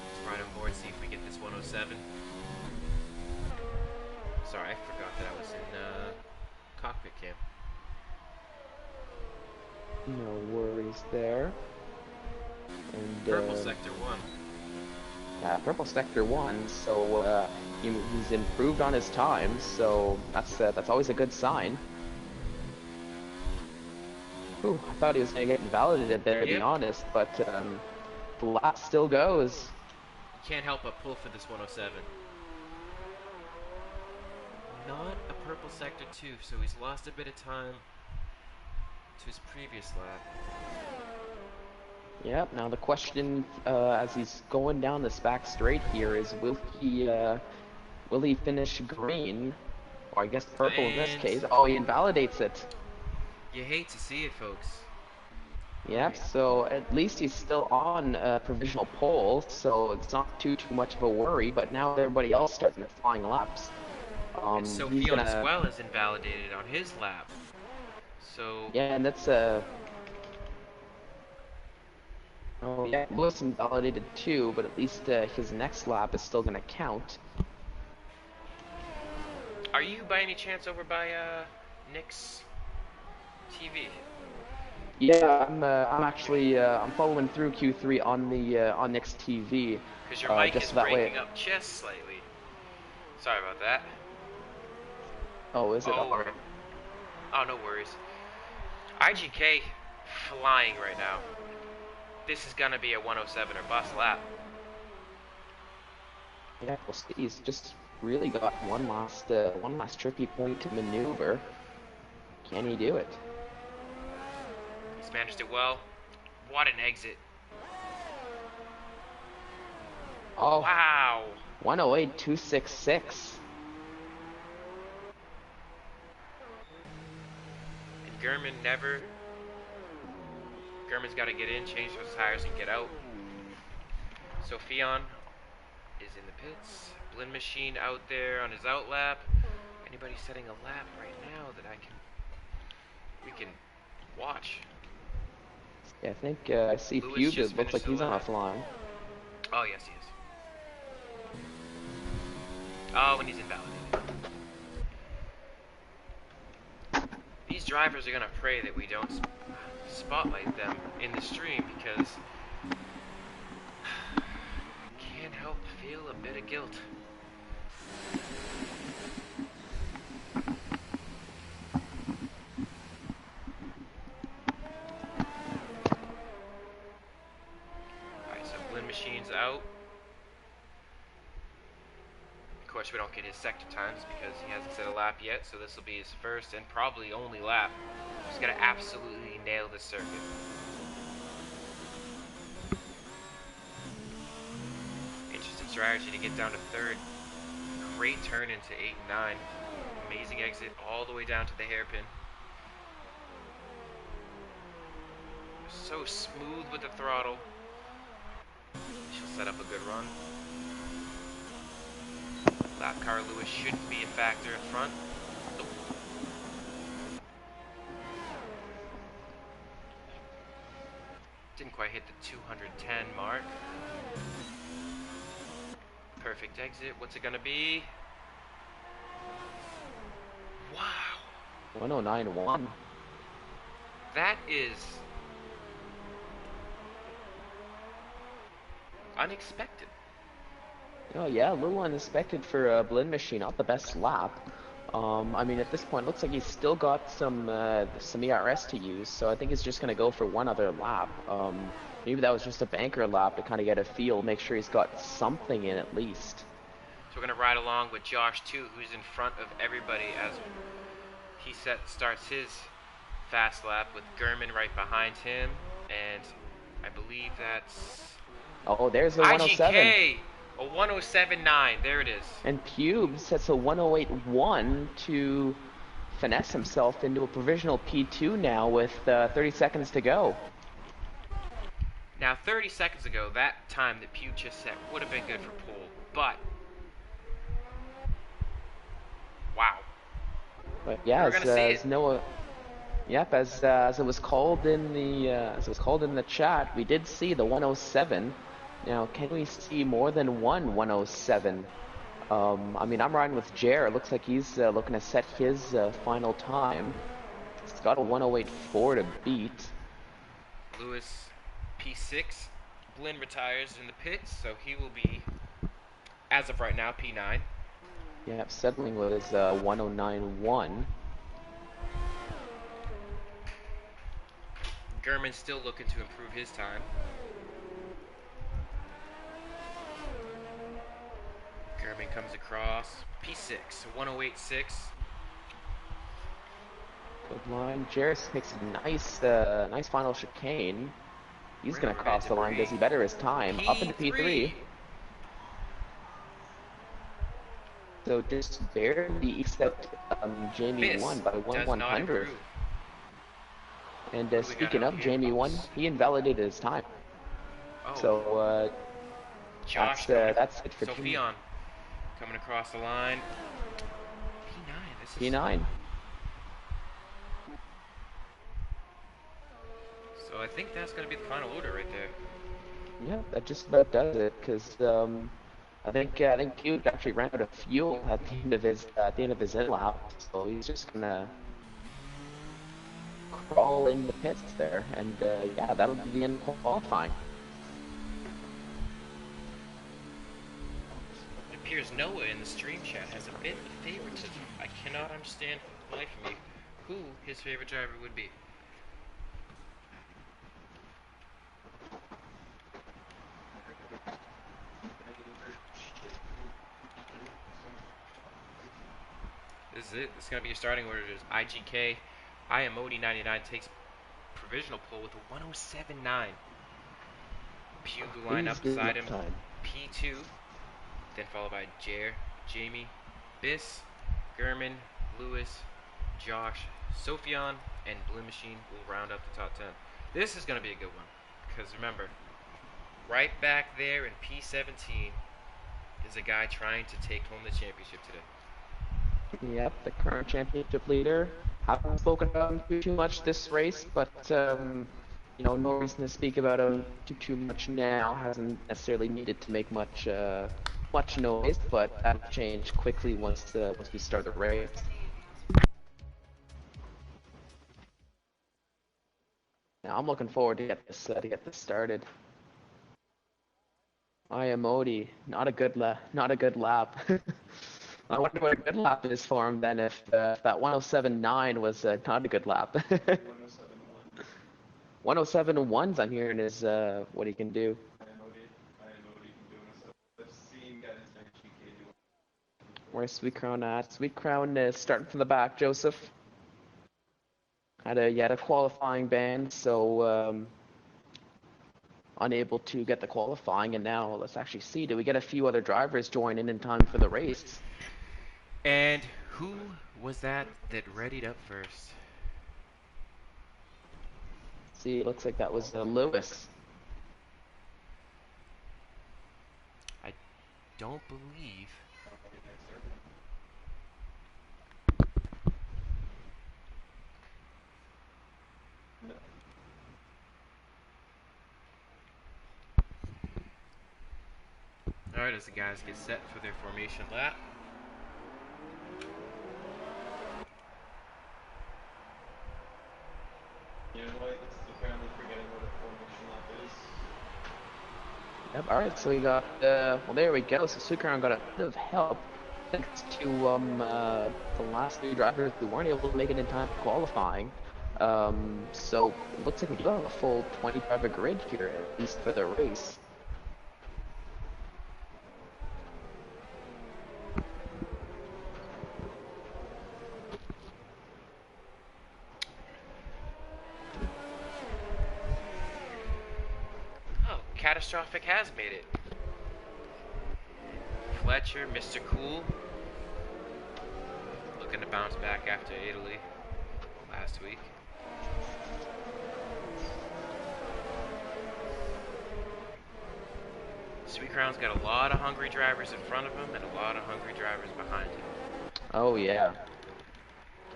Let's ride on board, see if we get this 107. Sorry, I forgot that I was in cockpit cam. No worries there. And Purple sector 1. Yeah, purple sector 1. So he's improved on his time. So that's always a good sign. Ooh, I thought he was gonna get invalidated there, to be honest. But the lap still goes. You can't help but pull for this 107. Not a purple sector 2, so he's lost a bit of time to his previous lap. Yep, now the question as he's going down this back straight here is will he finish green, or I guess purple in this case. Oh, he invalidates it. You hate to see it, folks. Yep, so at least he's still on provisional pole, so it's not too much of a worry, but now everybody else starting their flying laps. And Sophion as well is invalidated on his lap. So yeah, and that's oh yeah, Lewis invalidated too, but at least his next lap is still gonna count. Are you by any chance over by Nick's TV? Yeah, I'm actually I'm following through Q3 on the on Nick's TV. Because your mic just is that breaking way. up just slightly. Sorry about that. Oh, is it? Oh. Alright. Oh, no worries. IGK flying right now. This is gonna be a 107 or bust lap. Yeah, we'll see. He's just really got one last tricky point to maneuver. Can he do it? He's managed it well. What an exit. Oh, Wow. 108.266. And Gurman's got to get in, change those tires, and get out. So Fion is in the pits. Blend Machine out there on his out lap. Anybody setting a lap right now that we can watch? Yeah, I think I see Lewis Pube. just It looks like finished the he's on lap. offline. Oh, yes, he is. Oh, and he's invalidated. These drivers are going to pray that we don't spotlight them in the stream because I can't help feel a bit of guilt. Alright, so Blend Machine's out. Of course, we don't get his sector times because he hasn't set a lap yet, so this will be his first and probably only lap. He's going to absolutely nail this circuit. Interesting strategy to get down to third. Great turn into 8 and 9. Amazing exit all the way down to the hairpin. So smooth with the throttle. She'll set up a good run. Lap car Lewis shouldn't be a factor in front. Nope. Didn't quite hit the 210 mark. Perfect exit. What's it gonna be? Wow. 109.1. That is unexpected. Oh yeah, a little unexpected for a Blend Machine. Not the best lap. I mean, at this point, it looks like he's still got some ERS to use, so I think he's just gonna go for one other lap. Maybe that was just a banker lap to kind of get a feel, make sure he's got something in at least. So we're gonna ride along with Josh too, who's in front of everybody as he starts his fast lap with Gurman right behind him, and I believe that's Oh, there's the 107. IGK, a 107.9. There it is. And Pube sets a 108.1 to finesse himself into a provisional P2 now with 30 seconds to go. Now, 30 seconds ago, that time that Pube just set would have been good for pole, but wow. But yeah, as Noah, yep, as it was called in the chat, we did see the 107. Now, can we see more than one 107? I mean, I'm riding with Jer. It looks like he's looking to set his final time. He's got a 108.4 to beat. Lewis, P6. Blinn retires in the pits, so he will be, as of right now, P9. Yep, settling with his 109.1. Gurman's still looking to improve his time. Gurman comes across. P6, 108.6. Good line. Jarris takes a nice final chicane. He's going to cross the line. Does he better his time? P3. Up into P3. So just barely except Jamie won by 1/100th. And speaking of Jamie won, he invalidated his time. Oh. So Josh that's it for Jamie. Sofion coming across the line. P9. This is P9. So I think that's going to be the final order right there. Yeah, that just about does it. Because I think Pube actually ran out of fuel at the end of his in lap, so he's just gonna crawl in the pits there, and yeah, that'll be the end of qualifying. It appears Noah in the stream chat has a bit of favoritism. I cannot understand for the life of me who his favorite driver would be. This is it. This is going to be your starting order. There's IGK. IMOD99 takes provisional pole with a 107.9. Pugh line up beside him. P2. Then followed by Jer, Jamie, Biss, Gurman, Lewis, Josh, Sophion, and Blue Machine will round up the top 10. This is going to be a good one. Because remember, right back there in P17 is a guy trying to take home the championship today. Yep, the current championship leader. Haven't spoken about him too much this race, but you know, no reason to speak about him too much now. Hasn't necessarily needed to make much noise, but that'll change quickly once we start the race. Now I'm looking forward to get this started. I am Odie. Not a good lap. I wonder what a good lap is for him then, if that 107.9 was not a good lap. 107.1's I'm hearing is what he can do. Where's Sweet Crown at? Sweet Crown is starting from the back, Joseph. Had a qualifying ban, so unable to get the qualifying, and now let's actually see, do we get a few other drivers join in time for the race? And who was that readied up first? See, it looks like that was Lewis. I don't believe. Alright, as the guys get set for their formation lap. You know what? This is apparently forgetting what a formation lap is. Yep, alright, so we got, well there we go, so Sukaran got a bit of help thanks to the last three drivers who weren't able to make it in time for qualifying. So it looks like we do have a full 20 driver grid here, at least for the race. Catastrophic has made it. Fletcher, Mr. Cool, looking to bounce back after Italy last week. Sweet Crown's got a lot of hungry drivers in front of him and a lot of hungry drivers behind him. Oh yeah.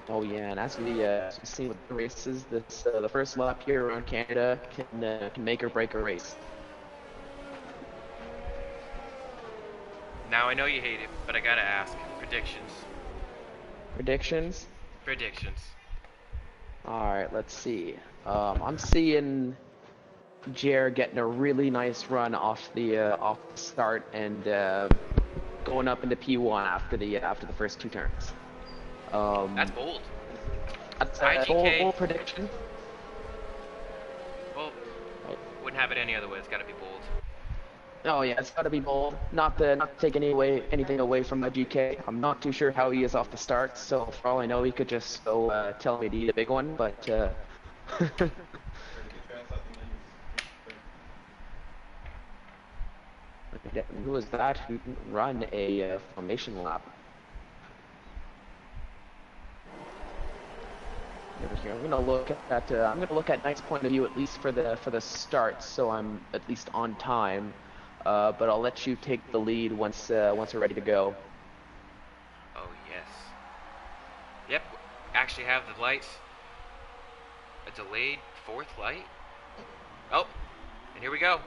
Oh yeah, and as we see with the races, this the first lap here around Canada can make or break a race. Now I know you hate it, but I gotta ask. Predictions. Predictions? Predictions. Alright, let's see. I'm seeing Jer getting a really nice run off the start and going up into P1 after the first two turns. That's bold. That's a bold prediction. Well, wouldn't have it any other way. It's got to be bold. Oh yeah, it's got to be bold. Not to take anything away from my GK. I'm not too sure how he is off the start, so for all I know, he could just go tell me to eat a big one. But who was that who run a formation lap? Here, I'm gonna look at Knight's point of view at least for the start, so I'm at least on time. But I'll let you take the lead once we're ready to go. Oh yes. Yep. Actually have the lights. A delayed fourth light. Oh, and here we go.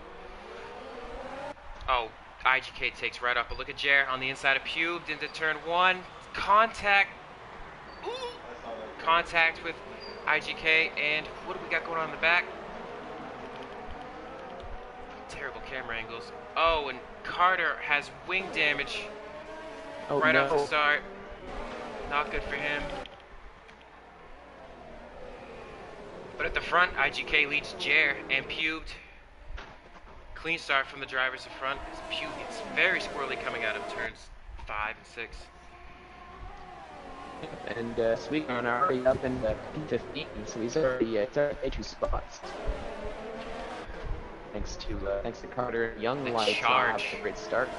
Oh, IGK takes right off. But look at Jer on the inside of Pubed into turn one. Contact. Ooh. Contact with IGK, and what do we got going on in the back? Terrible camera angles. Oh, and Carter has wing damage right off the start. Not good for him. But at the front, IGK leads Jer and Pubed. Clean start from the drivers in front. It's very squirrely coming out of turns 5 and 6. And Sweetman already up in P15, so he's already 2 spots. Thanks to Carter Young, The like charge. a great start.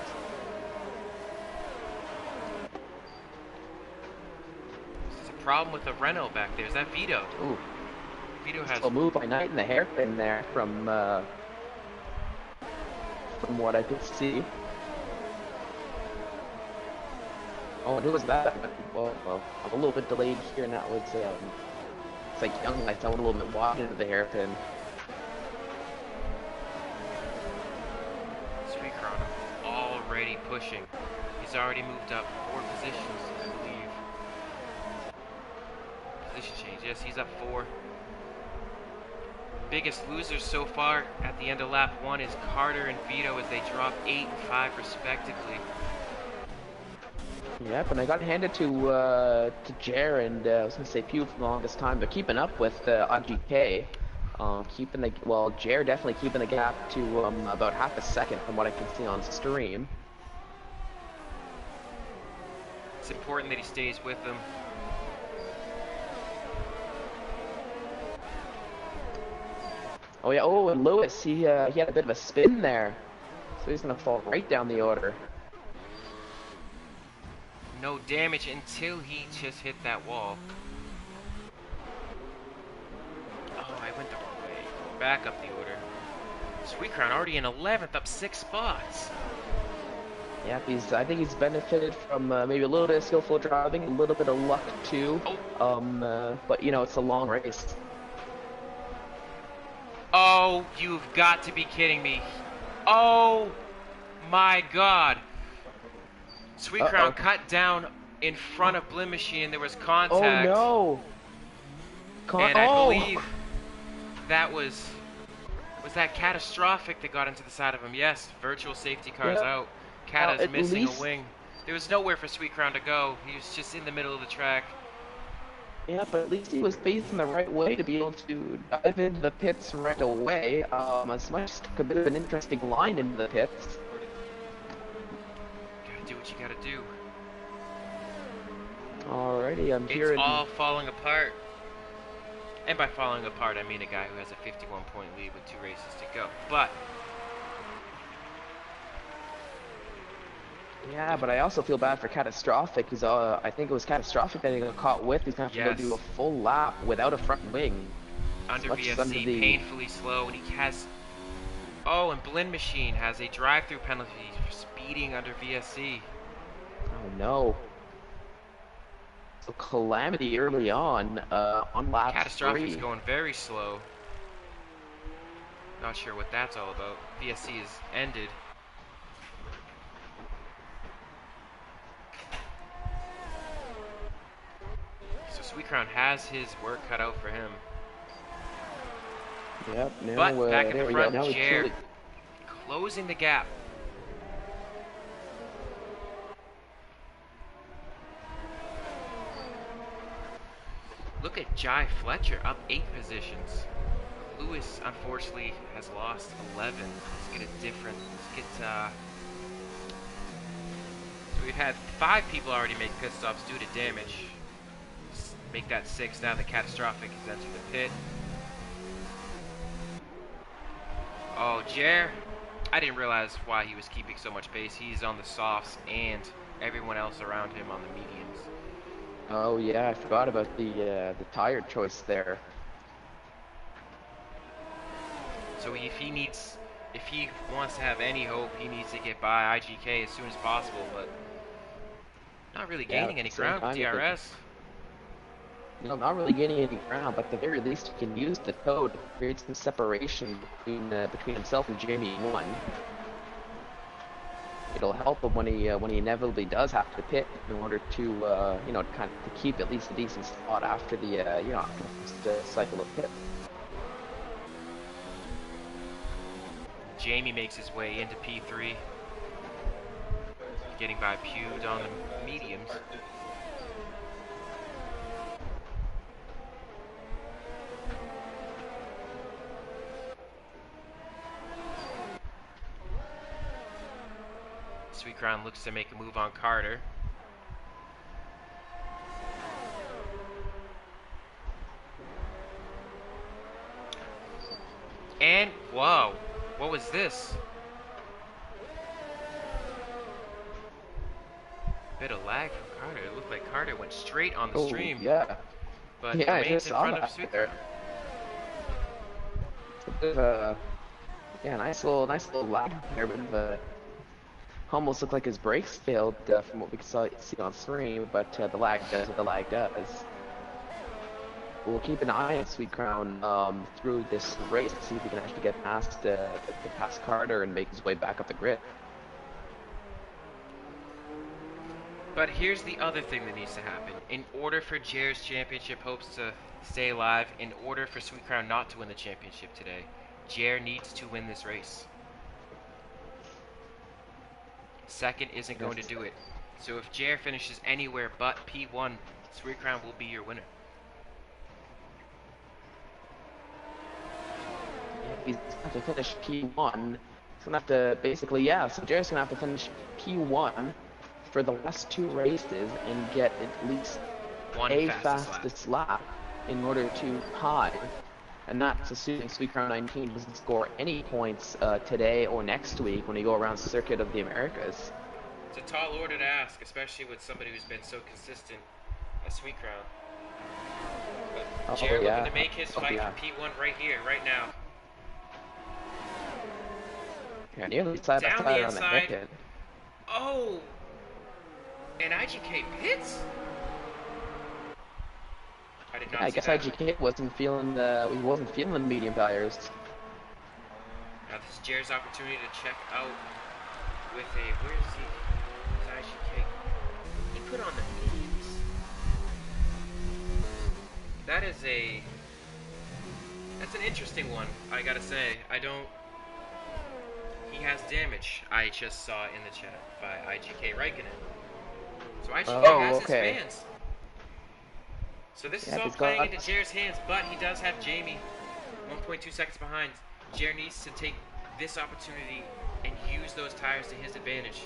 There's a problem with the Renault back there. Is that Vito? Ooh. Vito has A move by Knight in the hairpin there from what I could see. Oh, and who was that? Well, I'm a little bit delayed here, and that was it's like Young Lights. I went a little bit wide into the hairpin. Sweetcron already pushing. He's already moved up 4 positions, I believe. Position change. Yes, he's up 4. Biggest losers so far at the end of lap 1 is Carter and Vito as they drop 8 and 5 respectively. Yep, and I got handed to Jer and I was gonna say Pew for the longest time. They're keeping up with IGK. Jer definitely keeping the gap to about half a second from what I can see on stream. It's important that he stays with them. Oh yeah, oh, and Lewis, he had a bit of a spin there, so he's gonna fall right down the order. No damage until he just hit that wall. Oh, I went the wrong way. Back up the order. Sweetcrown already in 11th, up 6 spots. Yeah, I think he's benefited from maybe a little bit of skillful driving, a little bit of luck too. Oh. But you know, it's a long race. Oh, you've got to be kidding me. Oh my god. Sweetcrown cut down in front of Blim Machine and there was contact. Oh no. And I believe that was that catastrophic that got into the side of him. Yes, virtual safety car's out. Kata's missing a wing. There was nowhere for Sweetcrown to go. He was just in the middle of the track. Yeah, but at least he was facing the right way to be able to dive into the pits right away. As much as a bit of an interesting line into the pits. Gotta do what you gotta do. Alrighty, I'm here. It's all falling apart. And by falling apart, I mean a guy who has a 51-point lead with 2 races to go. But yeah, but I also feel bad for Catastrophic because I think it was Catastrophic that he got caught with. He's gonna have to go do a full lap without a front wing. Under VSC, painfully slow, and he has. Oh, and Blend Machine has a drive-through penalty for speeding under VSC. Oh no. So calamity early on lap Catastrophic's 3. going very slow. Not sure what that's all about. VSC is ended. So Sweetcrown has his work cut out for him. Yep, now, but back in the front, now Jer closing the gap. Look at Jai Fletcher up 8 positions. Lewis, unfortunately, has lost 11. Let's get a different. So we've had 5 people already make pit stops due to damage. Let's make that 6 now. The Catastrophic has entered the pit. Oh, Jer. I didn't realize why he was keeping so much pace. He's on the softs and everyone else around him on the mediums. Oh yeah, I forgot about the tire choice there. So if he wants to have any hope, he needs to get by IGK as soon as possible, but not really gaining any ground with DRS. No, not really gaining any ground, but at the very least he can use the code to create some separation between himself and Jamie 1. It'll help him when he inevitably does have to pit in order to to keep at least a decent spot after the after the first cycle of pit. Jamie makes his way into P3, getting by Pewd on the mediums. Sweet Crown looks to make a move on Carter. And, whoa, what was this? Bit of lag from Carter. It looked like Carter went straight on the stream. Yeah. But Yeah, I remains just in saw front of that Sweet there. Crown. It's a bit of a, yeah, nice little lag there, but almost looked like his brakes failed from what we see on stream, but the lag does what the lag does. We'll keep an eye on Sweet Crown through this race to see if he can actually get past Carter and make his way back up the grid. But here's the other thing that needs to happen. In order for Jer's championship hopes to stay alive, in order for Sweet Crown not to win the championship today, Jer needs to win this race. Second isn't going to do it. So if Jer finishes anywhere but P1, Sweet Crown will be your winner. He's going to have to finish P1. He's going to have to basically, so Jerry's going to have to finish P1 for the last 2 races and get at least one a fastest lap in order to tie. And that's assuming Sweet Crown 19 doesn't score any points today or next week when we go around the Circuit of the Americas. It's a tall order to ask, especially with somebody who's been so consistent as Sweet Crown. But Jer looking to make his fight for P1 right here, right now. Yeah, nearly side by side on the naked. Oh! And IGK pits? I did not see I guess that. IGK wasn't feeling the medium tires. Now this is Jer's opportunity to check out with a, where is he? Where's IGK? He put on the mediums. That's an interesting one, I gotta say. He has damage, I just saw in the chat by IGK Raikkonen. So IGK has his fans. So this is all playing into Jer's hands, but he does have Jamie 1.2 seconds behind. Jer needs to take this opportunity and use those tires to his advantage.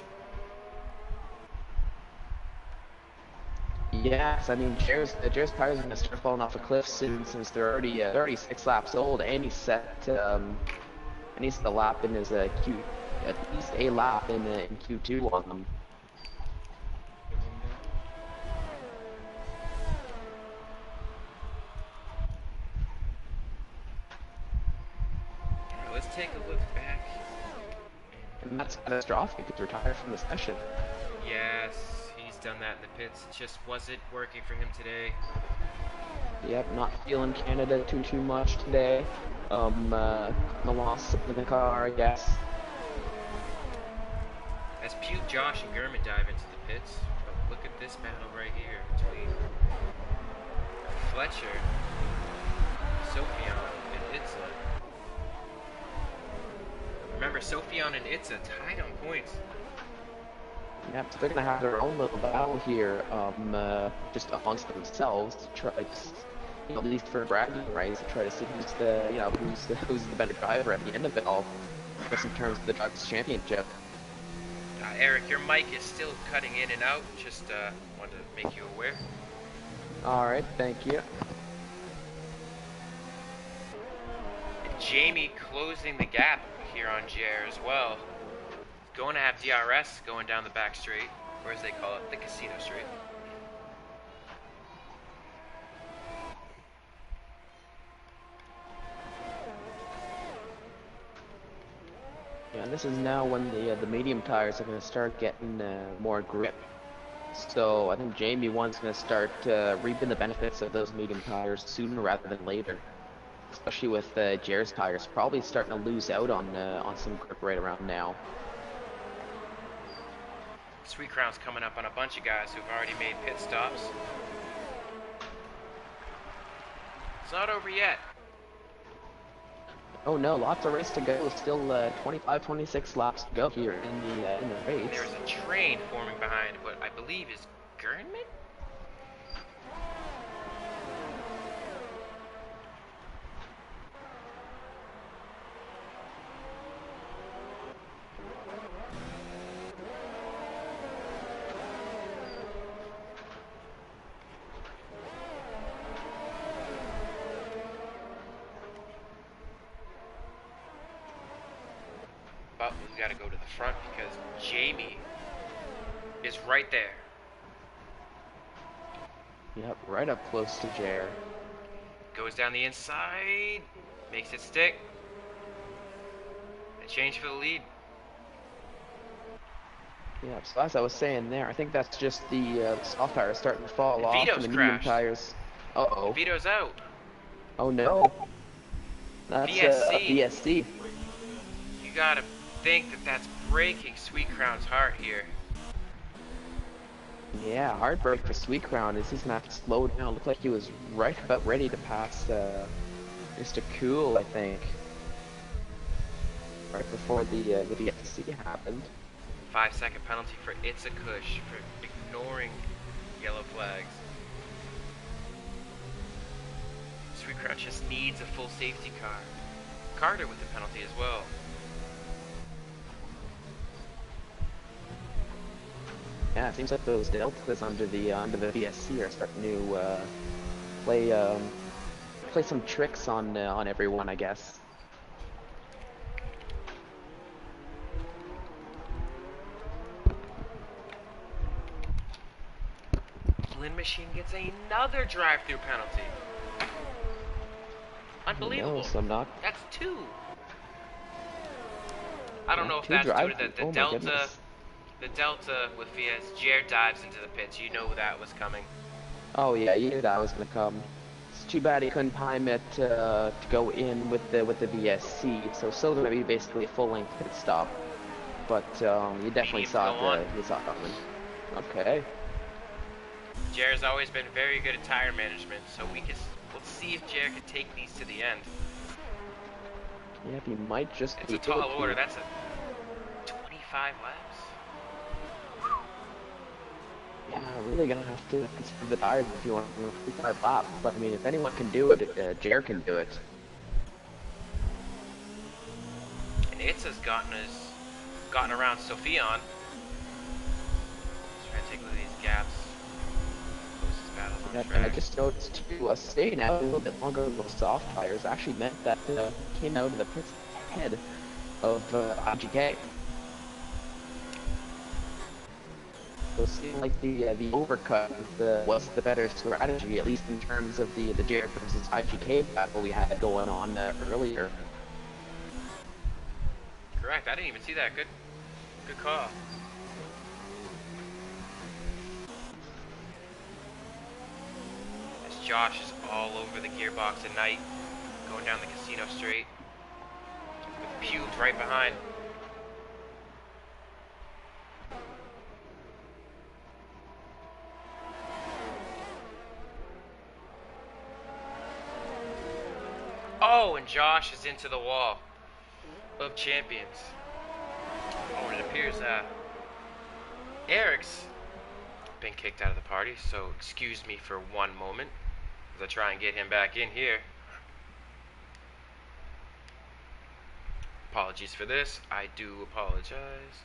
Yes, I mean Jer's tires are gonna start falling off a cliff soon since they're already 6 laps old, and he's set the lap in his at least a lap in Q2 on them. Let's take a look back. And that's catastrophic. He's retired from the session. Yes, he's done that in the pits. It just wasn't working for him today. Yep, not feeling Canada too much today. The loss in the car, I guess. As Pew, Josh, and Gurman dive into the pits, but look at this battle right here between Fletcher, Sophion, and Itza. Remember, Sophion and Itza tied on points. Yep, so they're gonna have their own little battle here, just amongst themselves to try to, at least for bragging rights, to try to see who's the better driver at the end of it all, just in terms of the Drivers' Championship. Eric, your mic is still cutting in and out. Just wanted to make you aware. All right, thank you. And Jamie closing the gap here on Jer as well. Going to have DRS going down the back straight, or as they call it, the casino straight. Yeah, and this is now when the medium tires are going to start getting more grip. So I think Jamie 1's going to start reaping the benefits of those medium tires sooner rather than later. Especially with Jer's tires probably starting to lose out on some grip right around now. Sweet Crown's coming up on a bunch of guys who've already made pit stops. It's not over yet. Oh no, lots of race to go. Still 25-26 laps to go here in the race. There's a train forming behind what I believe is Gurnman? But we've got to go to the front because Jamie is right there. Yep, right up close to Jer. Goes down the inside, makes it stick. A change for the lead. Yeah, so as I was saying there, I think that's just the soft tires starting to fall And off, Vito's and the medium crashed. tires. Uh-oh. Vito's out. Oh no. That's a VSC. VSC. You gotta think that that's breaking Sweet Crown's heart here. Yeah, hard break for Sweet Crown is he's gonna have to slow down. Looked like he was right about ready to pass Mr. Cool, I think. Right before the VSC happened. 5-second penalty for It's a Kush for ignoring yellow flags. Sweet Crown just needs a full safety car. Carter with the penalty as well. Yeah, it seems like those deltas under the VSC are starting to play some tricks on everyone, I guess. Lynn Machine gets another drive-through penalty. Unbelievable. No, so I'm not. That's 2. I don't know if Two that's due drive- to the oh my delta. goodness. The delta with VS. Jared dives into the pits. You know that was coming. Oh yeah, you knew that was gonna come. It's too bad he couldn't time it to go in with the VSC. So still gonna be basically a full-length pit stop. But you definitely saw it. You saw it coming. Okay. Jared's always been very good at tire management, so we'll see if Jared can take these to the end. Yeah, he might just. It's a tall order. That's a 25 laps. Yeah, really gonna have to consider the tires if you want to 55 laps. But I mean, if anyone can do it, Jared can do it. And Itza's gotten around Sophion. Just trying to take a look at these gaps. Closest battles on Yeah, track. and I just noticed too, staying out a little bit longer with those soft tires actually meant that he came out of the pits ahead of IGK. So it seemed like the overcut was the better strategy, at least in terms of the Jared versus IGK battle we had going on earlier. Correct. I didn't even see that. Good call. As Josh is all over the gearbox at night, going down the casino straight with Pubes right behind. Oh, and Josh is into the wall of champions. Oh, and it appears Eric's been kicked out of the party, so excuse me for one moment as I try and get him back in here. Apologies for this. I do apologize.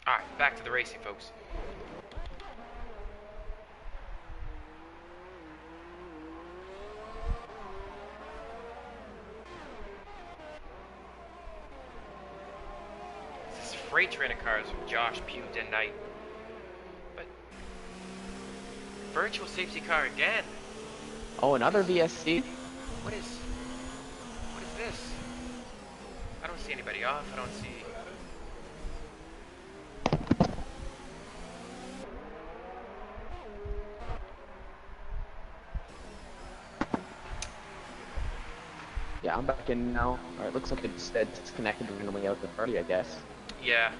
Alright, back to the racing, folks. This is freight trainer cars with Josh Pubed and Knight. But virtual safety car again. Oh, another VSC? What is this? I don't see anybody off. I don't see. Yeah, I'm back in now. Alright, looks like it just disconnected randomly out of the party, I guess. Yeah,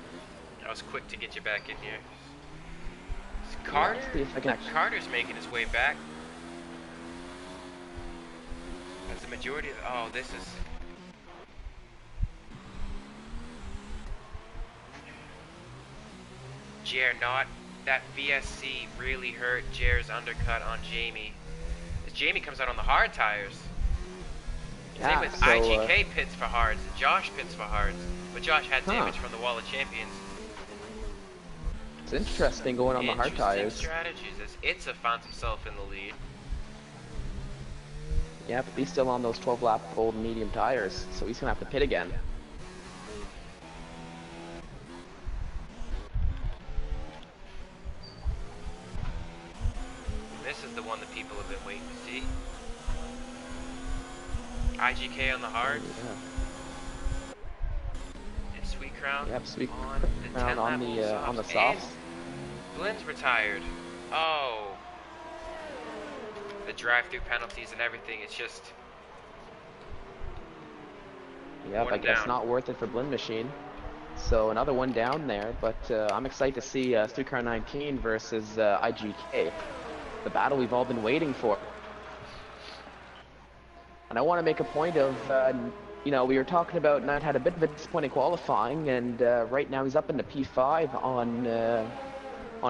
I was quick to get you back in here. Is Carter? See if I can actually... Carter's making his way back. That's the majority of the... Oh, this is... Jer not... That VSC really hurt Jer's undercut on Jamie. As Jamie comes out on the hard tires. Same Yeah, with so, IGK pits for hards, and Josh pits for hards. But Josh had damage from the Wall of Champions. It's interesting going on the hard tires. Strategies as Itza finds himself in the lead. Yeah, but he's still on those 12 lap old medium tires, so he's gonna have to pit again. This is the one that people have been waiting to see. IGK on the hards. Yeah. And Sweet Crown. Yep, Sweet on the Crown 10 on the softs. And Blind's retired. Oh. The drive-through penalties and everything, it's just... Yep, I guess not worth it for Blind Machine. So another one down there, but I'm excited to see Streetcar 19 versus IGK. The battle we've all been waiting for. And I want to make a point of, you know, we were talking about Knight had a bit of a disappointing qualifying, and right now he's up into P5 on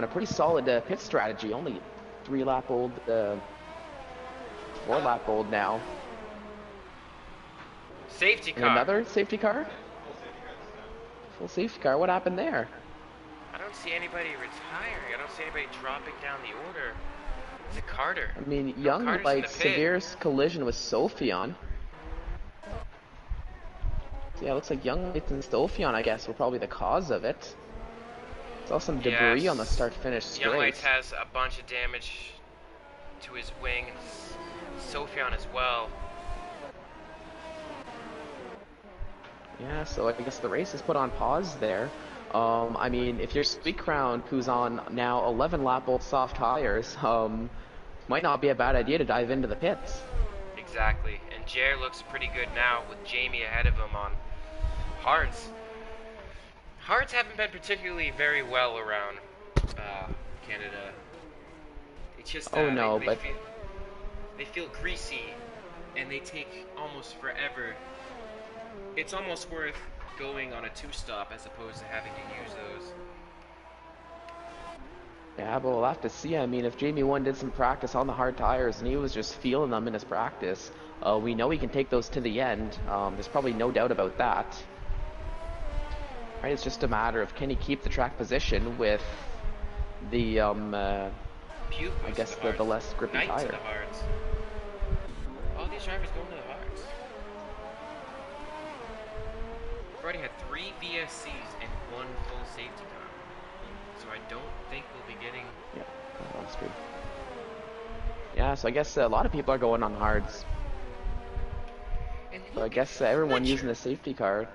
a pretty solid pit strategy. Only 4 lap old now. Safety car. And another safety car? Full safety car. What happened there? I don't see anybody retiring. I don't see anybody dropping down the order. Is it Carter? I mean, Young like severe collision with Sophion. Yeah, it looks like Young Lights and Sophion, I guess, were probably the cause of it. Saw some debris on the start-finish straight. Young Lights has a bunch of damage to his wing. Sophion as well. Yeah, so I guess the race is put on pause there. I mean, if you're Sweet Crown, who's on now 11 lap old soft tires, might not be a bad idea to dive into the pits. Exactly, and Jer looks pretty good now with Jamie ahead of him on hards. Hards haven't been particularly very well around Canada. It's just they feel greasy, and they take almost forever. It's almost worth going on a 2-stop as opposed to having to use those. Yeah, but we'll have to see. I mean, if Jamie 1 did some practice on the hard tires and he was just feeling them in his practice, we know he can take those to the end. There's probably no doubt about that. Right, it's just a matter of can he keep the track position with the, I guess the less grippy tire. All these drivers going to the hards. We've already had 3 VSCs and 1 full safety car. So I don't think we'll be getting... Yeah, that's good. Yeah, so I guess a lot of people are going on hards. So I guess everyone using the safety car.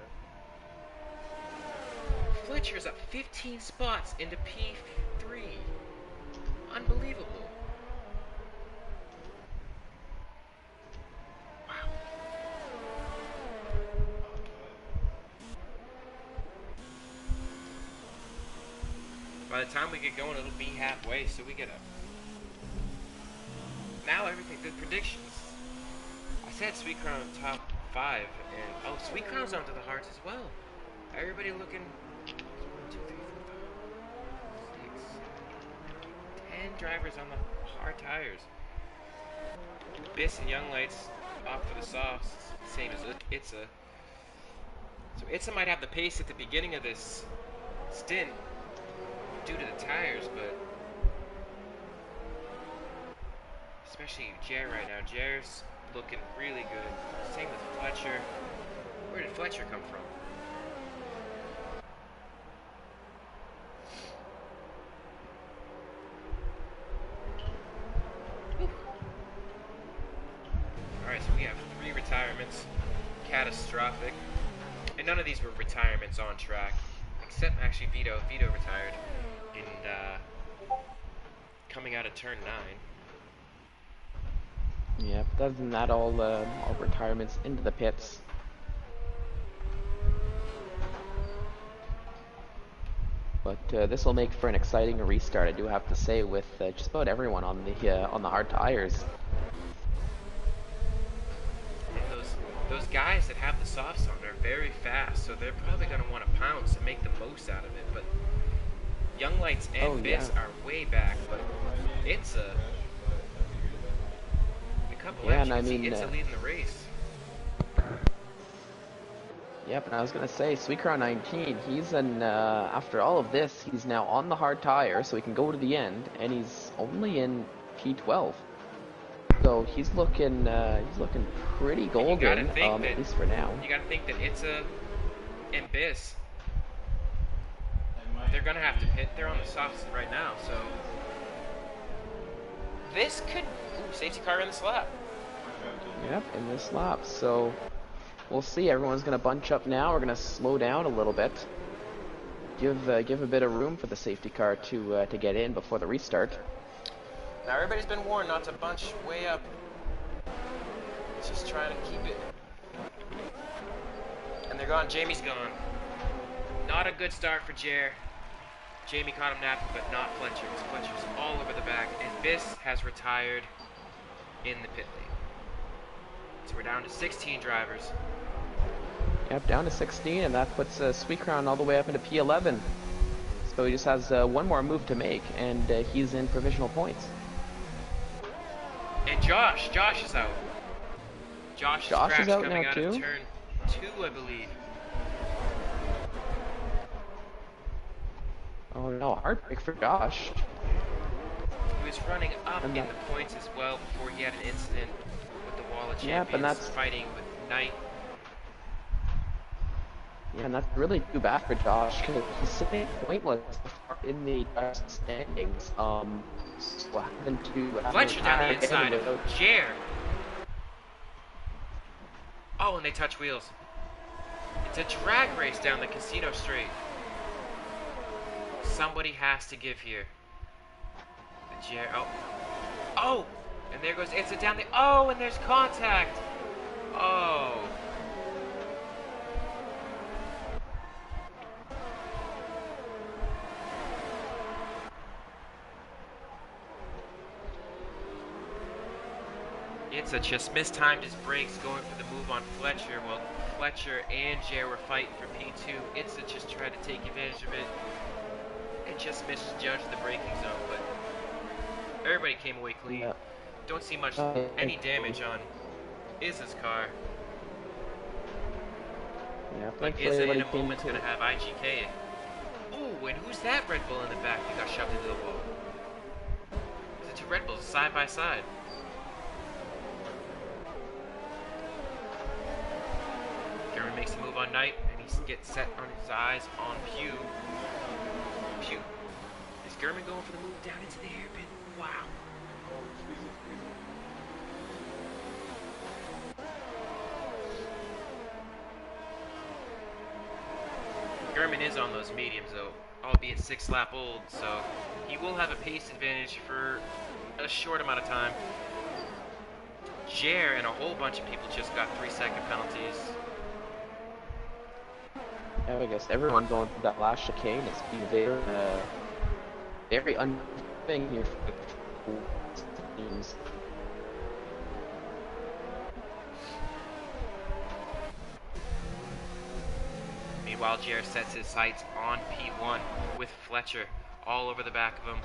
Fletcher's up 15 spots into P3. Unbelievable. Wow. By the time we get going, it'll be halfway, so we get a... Now everything, the predictions. I said Sweet Crown top 5, and oh, Sweet Crown's onto the hearts as well. Everybody looking... 1, 2, 3, 4, 5, 6, 10 drivers on the hard tires. Biss and Young Lights off for the softs, same as Itza. So Itza might have the pace at the beginning of this stint due to the tires, but especially Jer right now. Jer's looking really good. Same with Fletcher. Where did Fletcher come from? Alright, so we have 3 retirements. Catastrophic. And none of these were retirements on track. Except actually Vito. Vito retired in coming out of turn 9. Yeah, but other than that, all retirements into the pits. But this will make for an exciting restart, I do have to say, with just about everyone on the hard tires. And those guys that have the softs on are very fast, so they're probably going to want to pounce and make the most out of it. But Young Lights and Biss are way back, but it's a couple laps. And I mean, it's leading the race. Yep, and I was gonna say, Sweet Crown 19, he's in, after all of this, he's now on the hard tire, so he can go to the end, and he's only in P12. So so he's looking pretty And you gotta golden, think that at least for now. you gotta think that Itza and Biss, It might they're gonna have to be- pit. They're on the soft right now, so this could safety car in the slap. Yep, in this lap. So we'll see. Everyone's gonna bunch up now. We're gonna slow down a little bit. Give a bit of room for the safety car to get in before the restart. Now everybody's been warned not to bunch way up. It's just trying to keep it. And they're gone. Jamie's gone. Not a good start for Jer. Jamie caught him napping, but not Fletcher. Because Fletcher's all over the back. And Biss has retired in the pit lane. So we're down to 16 drivers. Yep, down to 16, and that puts Sweet Crown all the way up into P11. So he just has one more move to make, and he's in provisional points. And Josh is out. Josh Josh is crashed out coming now out too? of turn 2, I believe. Oh no, heartbreak for Josh. He was running up And in that- the points as well before he had an incident with the Wall of Champions, Yep, and that's- fighting with Knight. Yeah, and that's really too bad for Josh, because he's sitting pointless in the standings. So having to Fletcher down the inside without- of Jer. Oh, and they touch wheels. It's a drag race down the casino straight. Somebody has to give here. The Jer. Oh, and there goes Itza down the. Oh, and there's contact. Oh. Itza just mistimed his brakes going for the move on Fletcher. Well, Fletcher and Jer were fighting for P2. Itza just tried to take advantage of it and just misjudged the braking zone, but everybody came away clean. Yeah. Don't see much, any damage on Izza's car. Yeah, But thankfully Izza in everybody a came moment's to- going to have IGK. Ooh, and who's that Red Bull in the back that got shoved into the wall? There's the two Red Bulls side by side. German makes a move on Knight, and he gets set on his eyes on Pew. Pew. Is German going for the move down into the hairpin? Wow. German is on those mediums though, albeit 6 lap old, so he will have a pace advantage for a short amount of time. Jer and a whole bunch of people just got 3-second penalties. Yeah, I guess everyone going through that last chicane is being very unfitting here for the teams. Meanwhile, Jer sets his sights on P1 with Fletcher all over the back of him.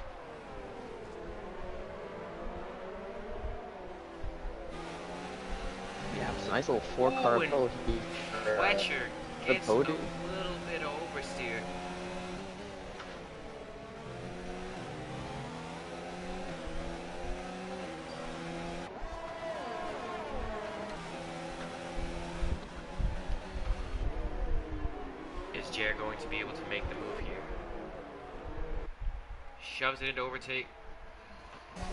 Yeah, it's a nice little 4-car Ooh, and pull here. Fletcher the gets a podium. little bit of oversteer. Is Jer going to be able to make the move here? Shoves it into overtake.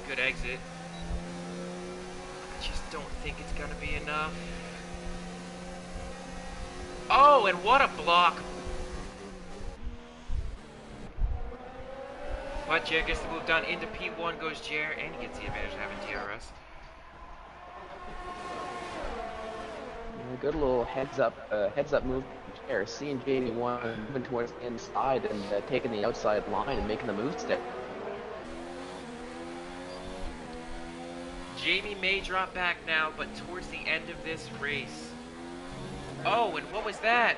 Good exit. I just don't think it's gonna be enough. Oh, and what a block! But Jer gets the move done. Into P1 goes Jer, and he gets the advantage of having DRS. A good little heads up move there. Seeing Jamie one moving towards the inside and taking the outside line and making the move stick. Jamie may drop back now, but towards the end of this race. Oh, and what was that?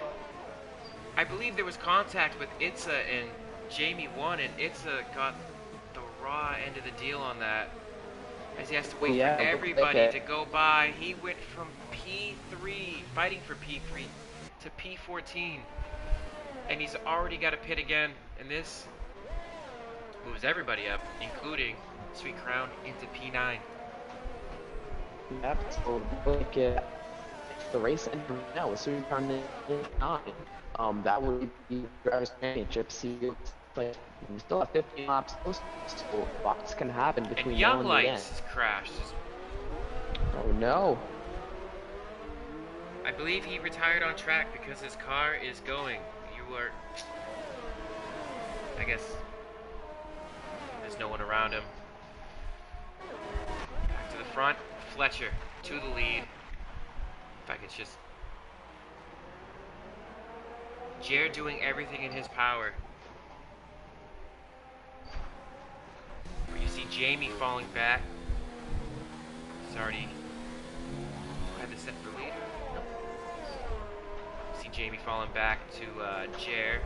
I believe there was contact with Itza and Jamie won, and Itza got the raw end of the deal on that. As he has to wait Yeah, for but everybody okay. to go by. He went from P3, fighting for P3, to P14. And he's already got to pit again. And this moves everybody up, including Sweet Crown into P9. Yep, so like, if the race ended now, as soon as you turn in 9, that would be the Drivers' Championship series. Like, we still have 15 laps close, so lots can happen And between now Young and the end. Lights has crashed. Oh no. I believe he retired on track because his car is going. You are... I guess there's no one around him. Back to the front. Fletcher to the lead. If I could just... Jer doing everything in his power. But you see Jamie falling back. He's already had the set for lead. See Jamie falling back to Jer.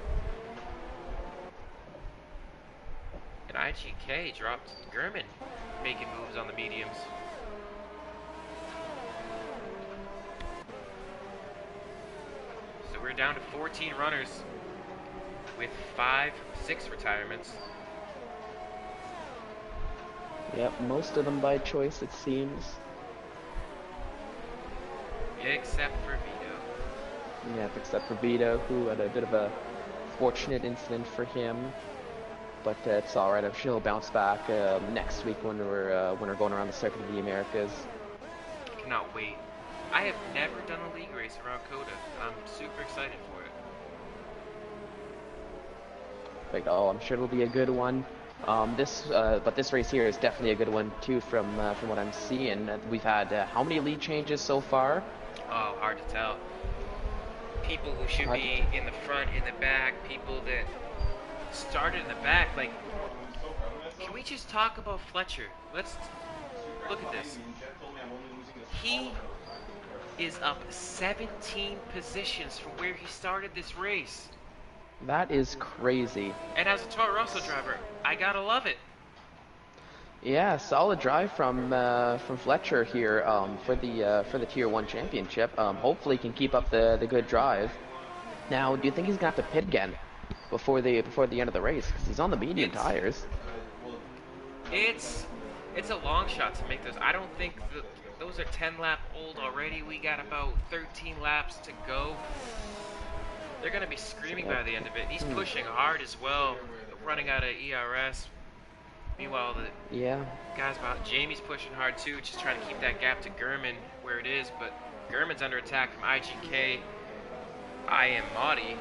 And IGK dropped Gurman, making moves on the mediums. So we're down to 14 runners with 6 retirements. Yep, most of them by choice, it seems. Except for Vito. Yep, except for Vito, who had a bit of a fortunate incident for him. But it's all right. I'm sure he'll bounce back next week when we're going around the circuit of the Americas. Cannot wait. I have never done a league race around Coda. I'm super excited for it. Like, oh, I'm sure it'll be a good one. But this race here is definitely a good one too. From what I'm seeing, we've had how many lead changes so far? Oh, hard to tell. People who should be in the front, in the back, people that started in the back. Like, can we just talk about Fletcher? Let's look at this. He is up 17 positions from where he started this race. That is crazy. And as a Toro Rosso driver, I gotta love it. Yeah, solid drive from Fletcher here for the Tier 1 Championship. Hopefully he can keep up the good drive. Now, do you think he's gonna have to pit again before the end of the race? Because he's on the medium tires. It's a long shot to make those. I don't think those are 10 lap old already. We got about 13 laps to go. They're gonna be screaming by the end of it. He's pushing hard as well, running out of ERS. Meanwhile, the guys behind Jamie's pushing hard too, just trying to keep that gap to Gurman where it is. But Gurman's under attack from IGK, I am Maudie,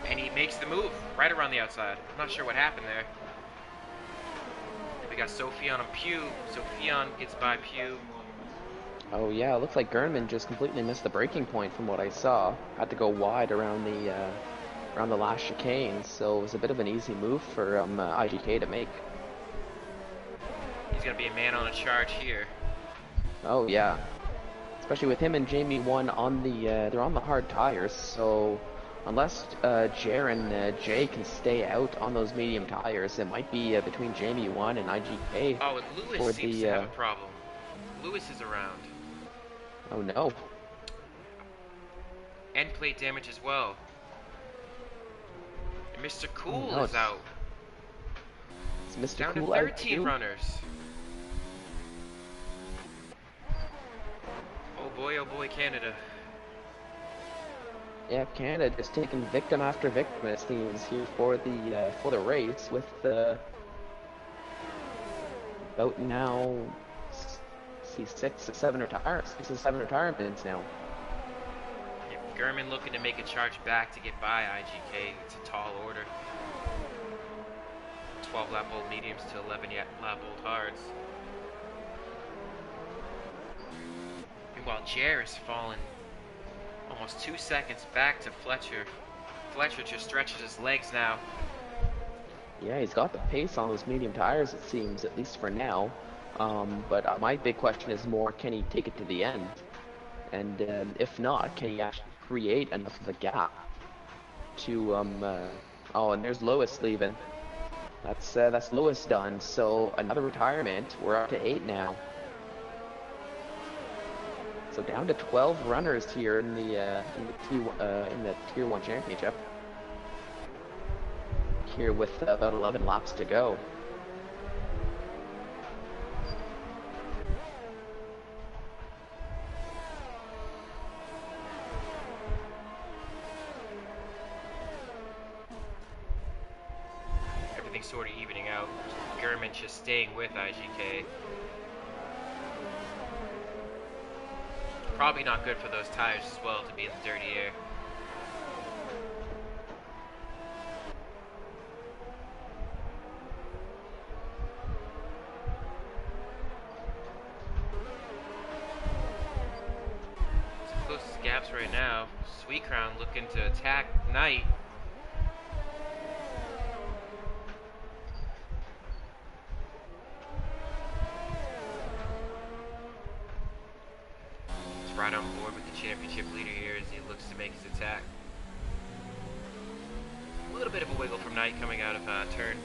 and he makes the move right around the outside. I'm not sure what happened there. We got Sophion and Pugh. Sophion gets by Pugh. Oh yeah, it looks like Gurman just completely missed the braking point from what I saw. Had to go wide around the last chicane, so it was a bit of an easy move for IGK to make. He's gonna be a man on a charge here. Oh yeah, especially with him and Jamie 1 on they're on the hard tires. So unless Jer and Jay can stay out on those medium tires, it might be between Jamie 1 and IGK. Oh, and Lewis seems to have a problem. Lewis is around. Oh no. End plate damage as well. And Mr. Cool is out. It's Mr. Down Cool to 13 out runners. Oh boy, Canada. Yeah, Canada is taking victim after victim, it seems, here for the race with about now. See 6 or 7 retirements now. Gurman looking to make a charge back to get by IGK. It's a tall order. 12 lap old mediums to 11 lap old hards. Meanwhile, Jer has fallen almost 2 seconds back to Fletcher. Fletcher just stretches his legs now. Yeah, he's got the pace on those medium tires, it seems, at least for now. But my big question is more, can he take it to the end? And if not, can he actually create enough of a gap to, oh, and there's Lewis leaving. That's Lewis done, so another retirement. We're up to 8 now. So down to 12 runners here in the Tier 1 Championship. Here with about 11 laps to go. sort of evening out. Gurman just staying with IGK. Probably not good for those tires as well to be in the dirty air. Some closest gaps right now. Sweet Crown looking to attack Knight. Right on board with the championship leader here as he looks to make his attack. A little bit of a wiggle from Knight coming out of turn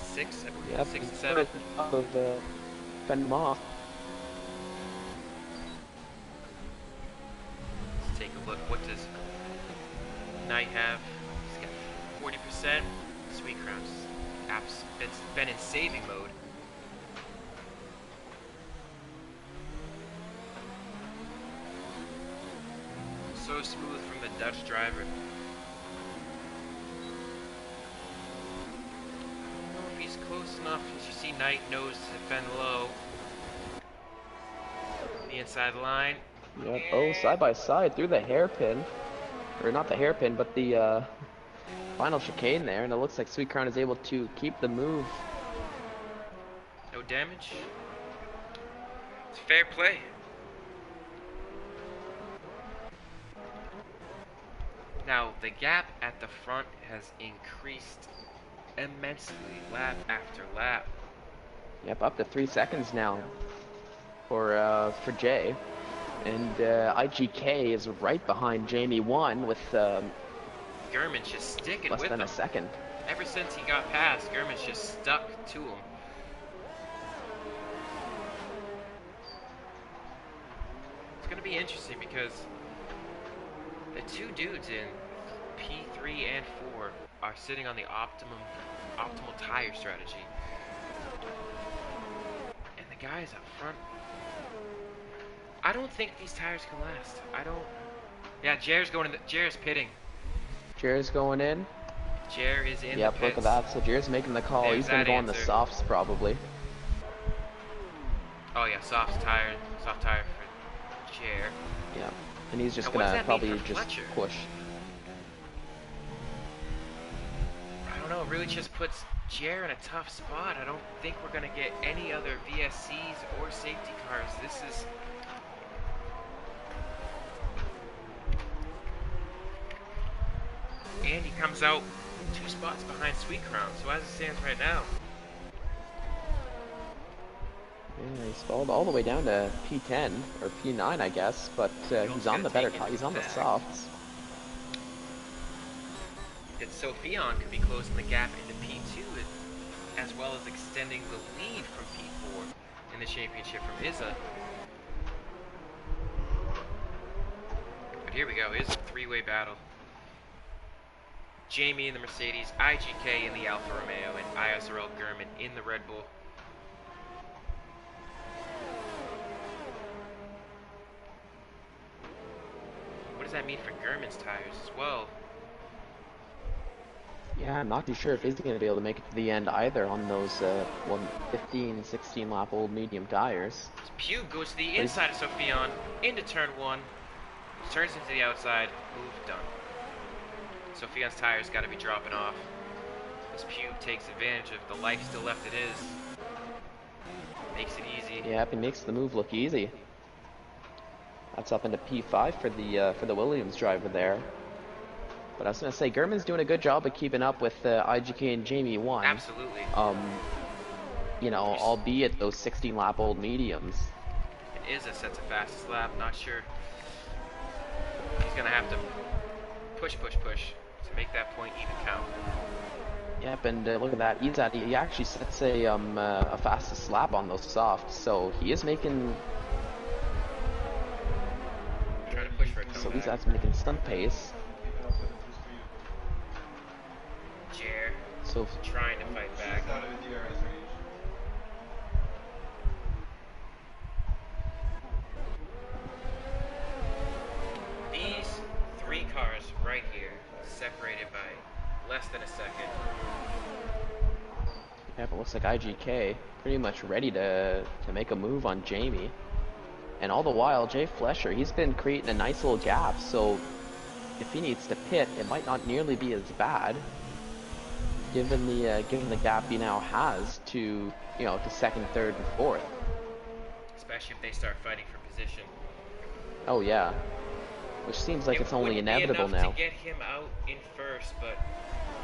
6, I believe, Yep, 6 and 7. Fend them off. Let's take a look. What does Knight have? He's got 40%. Sweet Crown's been in saving mode. So smooth from the Dutch driver. I don't know if he's close enough. As you see, Knight knows to defend low. The inside line. Yep. Oh, side by side through the hairpin. Or not the hairpin, but the final chicane there. And it looks like Sweet Crown is able to keep the move. No damage. It's fair play. Now, the gap at the front has increased immensely, lap after lap. Yep, up to 3 seconds now for Jay. And IGK is right behind Jamie 1 with Gurman's just sticking less with than him. a second. Ever since he got past, Gurman's just stuck to him. It's going to be interesting because the two dudes in P3 and 4 are sitting on the optimal tire strategy. And the guys up front, I don't think these tires can last. Yeah, Jer's pitting. Jer's going in. Jer is in the Yep, pits. look at that. So Jer's making the call. There's He's going to that go on the answer. softs probably. Oh yeah, soft tire for Jer. Yeah. And he's just Now, what does going to that probably mean for just Fletcher? push. I don't know, it really just puts Jer in a tough spot. I don't think we're going to get any other VSCs or safety cars. This is... And he comes out 2 spots behind Sweet Crown. So as it stands right now, Yeah, he's fallen all the way down to P10 or P9, I guess, but he's on the better tire. He's on the softs. that Sophion could be closing the gap into P2 as well as extending the lead from P4 in the championship from Izza. But here we go, it's a 3-way battle. Jamie in the Mercedes, IGK in the Alfa Romeo, and ISRL Gurman in the Red Bull. What does that mean for Gurman's tires as well? Yeah, I'm not too sure if he's going to be able to make it to the end either on those 15, 16 lap old medium tires. Pugh goes to the inside of Sophion, into turn 1, turns into the outside, move done. Sophion's tires got to be dropping off. As Pugh takes advantage of the life still left it is. Makes it easy. Yeah, he makes the move look easy. That's up into P5 for the Williams driver there. But I was going to say, Gurman's doing a good job of keeping up with IGK and Jamie 1. Absolutely. You know, albeit those 16 lap old mediums. It is a set to fastest lap. Not sure. He's going to have to push to make that point even count. Yep, and look at that. He actually sets a fastest lap on those softs, so he is making. Trying to push for a So he's comeback. actually making stunt pace. Jer So trying to fight back. Out of the DRS range. These 3 cars right here, separated by less than a second. Yeah, but looks like IGK pretty much ready to make a move on Jamie. And all the while, Jay Flesher, he's been creating a nice little gap, so if he needs to pit, it might not nearly be as bad, given the gap he now has to, to second, third, and fourth. Especially if they start fighting for position. Oh yeah, which seems like it's only inevitable now. To get him out in first, but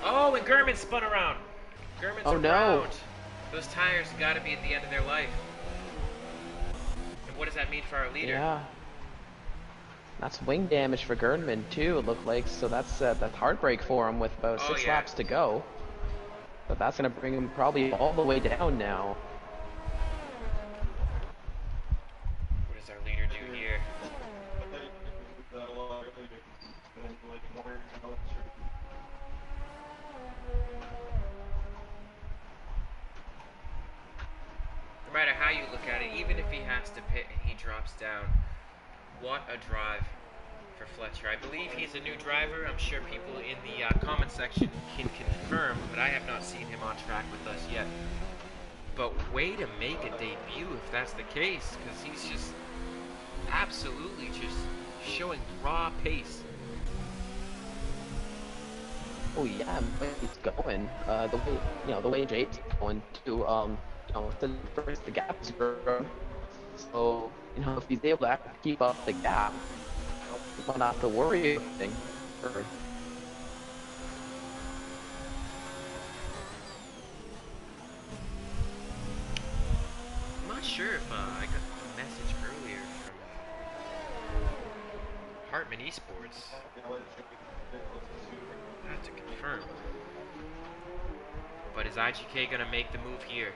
oh, and Gurman spun around. Gurman's around. No. Those tires got to be at the end of their life. And what does that mean for our leader? Yeah. That's wing damage for Gernman too, it looked like, so that's heartbreak for him with about 6 laps to go. But that's going to bring him probably all the way down now. What does our leader do here? No matter how you look at it, even if he has to pit and he drops down, what a drive for Fletcher. I believe he's a new driver. I'm sure people in the comment section can confirm, but I have not seen him on track with us yet. But way to make a debut if that's the case, because he's just absolutely just showing raw pace. Oh yeah, the way he's going, the way Jake's going too. The gap is growing. So if he's able to keep up the gap, you don't have to worry about anything. I'm not sure if I got a message earlier from Hartman Esports. I have to confirm. But is IGK gonna make the move here?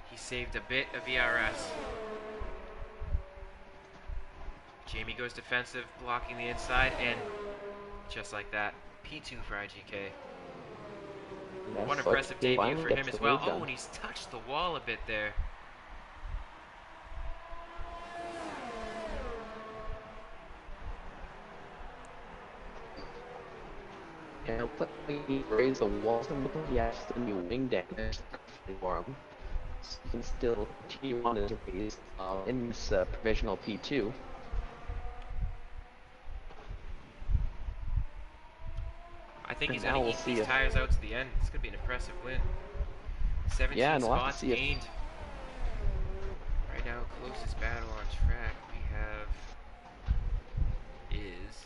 He saved a bit of ERS. Jamie goes defensive, blocking the inside, and just like that, P2 for IGK. One impressive debut for him as well. Oh, and he's touched the wall a bit there. Yeah, look like he raised the walls and look like he has the new wing damage for him. So he can still continue on his race in this provisional P2. I think he's going to eat these tires out to the end. It's going to be an impressive win. 17 spots gained. Right now, closest battle on track we have is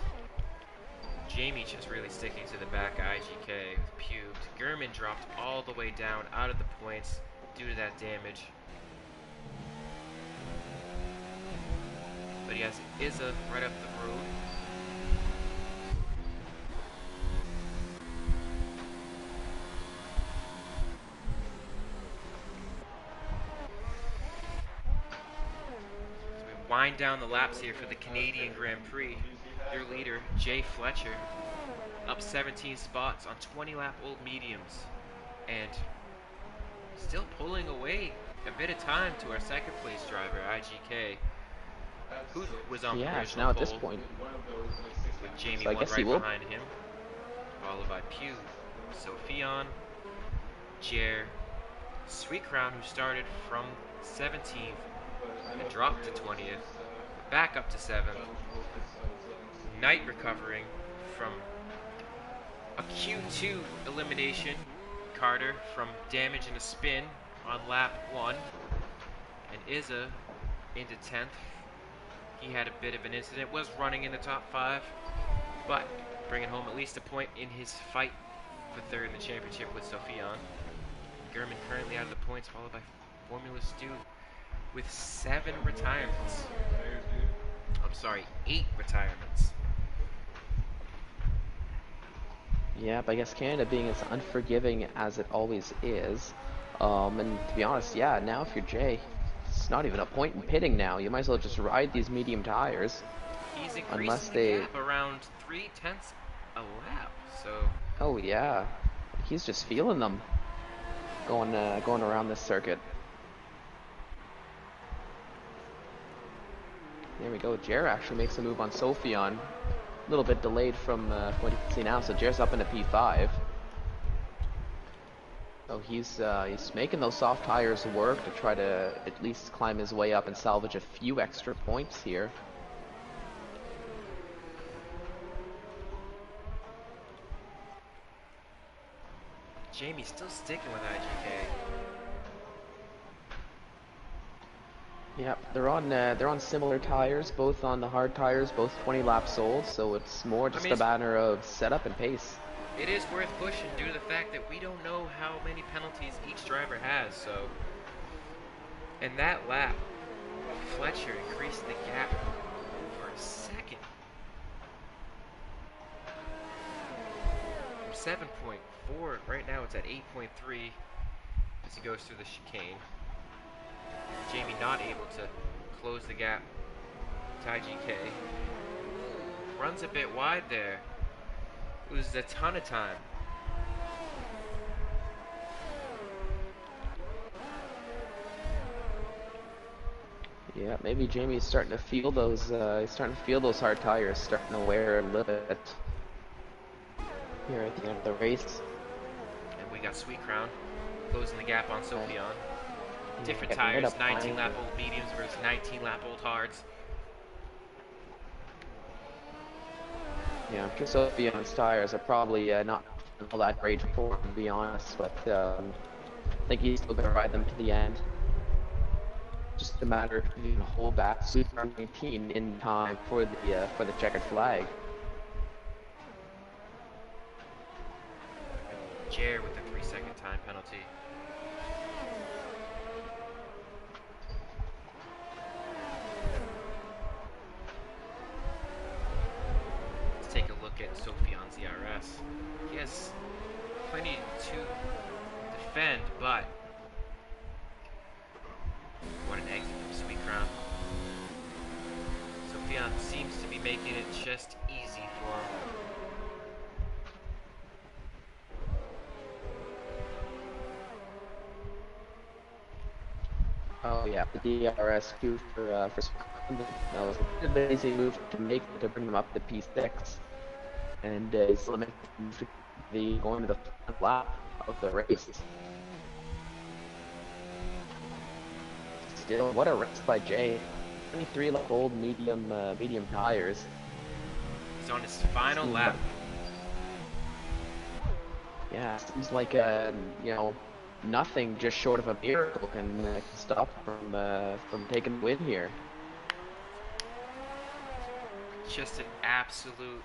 Jamie just really sticking to the back of IGK with pubes. Gurman dropped all the way down out of the points due to that damage. But he has Izza right up the road. Wind down the laps here for the Canadian Grand Prix. Your leader, Jay Fletcher, up 17 spots on 20-lap-old mediums, and still pulling away a bit of time to our second-place driver, IGK, who was on provisional now at pole, this point, with Jamie so one right behind him, followed by Pew, Sophion, Jer, Sweet Crown, who started from 17th and dropped to 20th, back up to 7th. Knight recovering from a Q2 elimination. Carter from damage and a spin on lap 1. And Izza into 10th. He had a bit of an incident, was running in the top 5, but bringing home at least a point in his fight for 3rd in the championship with Sophion. Gurman currently out of the points, followed by Formula Stu with 7 retirements. I'm sorry, 8 retirements. Yeah, but I guess Canada being as unforgiving as it always is, and to be honest, yeah, now if you're Jay, it's not even a point in pitting now. You might as well just ride these medium tires. He's increasing the gap around 0.3 a lap, so... Oh yeah, he's just feeling them going around this circuit. There we go. Jer actually makes a move on Sophion. A little bit delayed from what you can see now, so Jer's up into P5. he's making those soft tires work to try to at least climb his way up and salvage a few extra points here. Jamie's still sticking with IGK. Yeah, they're on similar tires, both on the hard tires, both 20 laps old, so it's more just a matter of setup and pace. It is worth pushing due to the fact that we don't know how many penalties each driver has, so in that lap, Fletcher increased the gap for a second. From 7.4, right now it's at 8.3 as he goes through the chicane. Jamie not able to close the gap to IGK. Runs a bit wide there. Loses a ton of time. Yeah, maybe Jamie's starting to feel those. He's starting to feel those hard tires starting to wear a little bit here at the end of the race. And we got Sweet Crown closing the gap on Sophion. Different tires, 19 lap old mediums versus 19 lap old hards. Yeah, I'm sure Sophion's tires are probably not all that great for him, to be honest, but I think he's still going to ride them to the end. Just a matter of being hold back Super 19 in time for the checkered flag. Jer with the 3-second time penalty. Let's take a look at Sophion's ERS. He has plenty to defend, but what an exit from Sweet Crown. Sophion seems to be making it just easy for him. Oh yeah, the DRS Q for that was a bit easy move to make to bring him up to P6, and he's limited the going to the front lap of the race. Still, what a race by Jay! 23 lap old medium tires. He's on his final lap. Yeah, seems like nothing just short of a miracle can stop from taking the win here. Just an absolute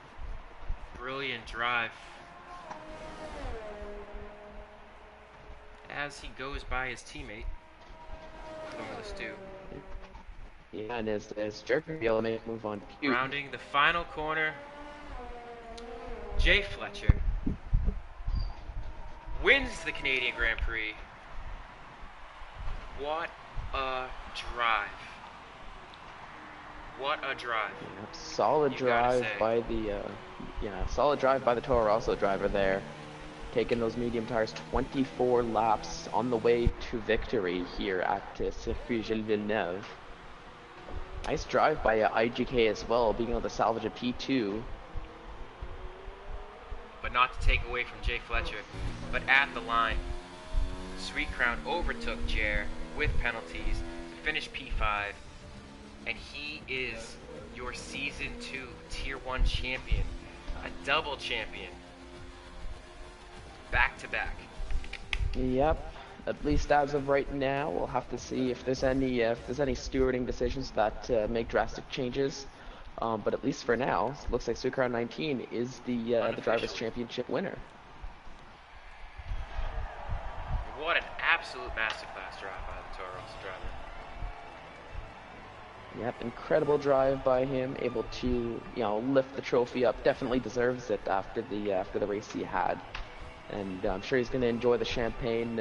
brilliant drive as he goes by his teammate. Stu. Yeah, and as Jerk will be able to make a move on Q. Rounding the final corner, Jay Fletcher wins the Canadian Grand Prix. What a drive. What a drive. Yeah, solid drive by the Toro Rosso driver there. Taking those medium tires 24 laps on the way to victory here at Circuit Gilles Villeneuve. Nice drive by IGK as well, being able to salvage a P2. But not to take away from Jay Fletcher, but at the line, Sweet Crown overtook Jer with penalties to finish P5, and he is your Season 2 Tier 1 champion, a double champion, back to back. Yep, at least as of right now, we'll have to see if there's any stewarding decisions that make drastic changes. But at least for now, it looks like Sweet Crown 19 is the Drivers' Championship winner. What an absolute masterclass drive by the Toro Rosso driver. Yep, incredible drive by him, able to lift the trophy up. Definitely deserves it after the race he had, and I'm sure he's going to enjoy the champagne.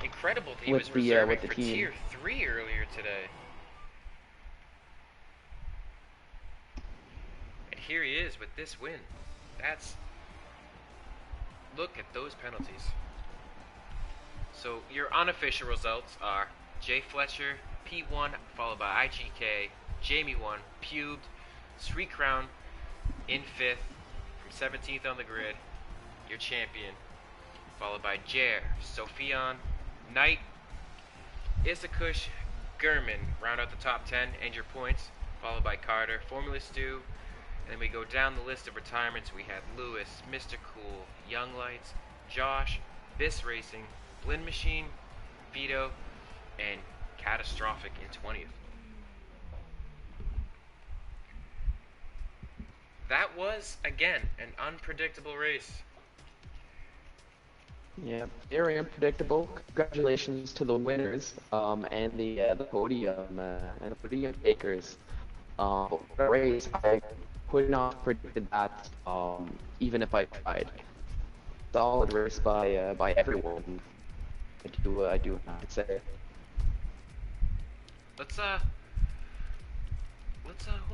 Incredible that he was reserving for Tier 3 earlier today. Here he is with this win. Look at those penalties. So your unofficial results are Jay Fletcher, P1, followed by IGK, Jamie 1, Pubed, Sweet Crown in 5th, from 17th on the grid, your champion. followed by Jer, Sophion, Knight, Isakush, Gurman round out the top 10 and your points, followed by Carter, Formula Stew, and then we go down the list of retirements. We had Lewis, Mr. Cool, Young Lights, Josh, Biss Racing, Blend Machine, Vito, and Catastrophic in 20th. That was, again, an unpredictable race. Yeah, very unpredictable. Congratulations to the winners and the podium takers. What a race! I could not have predicted that, even if I tried. Solid race by everyone. I do have to say. Let's hold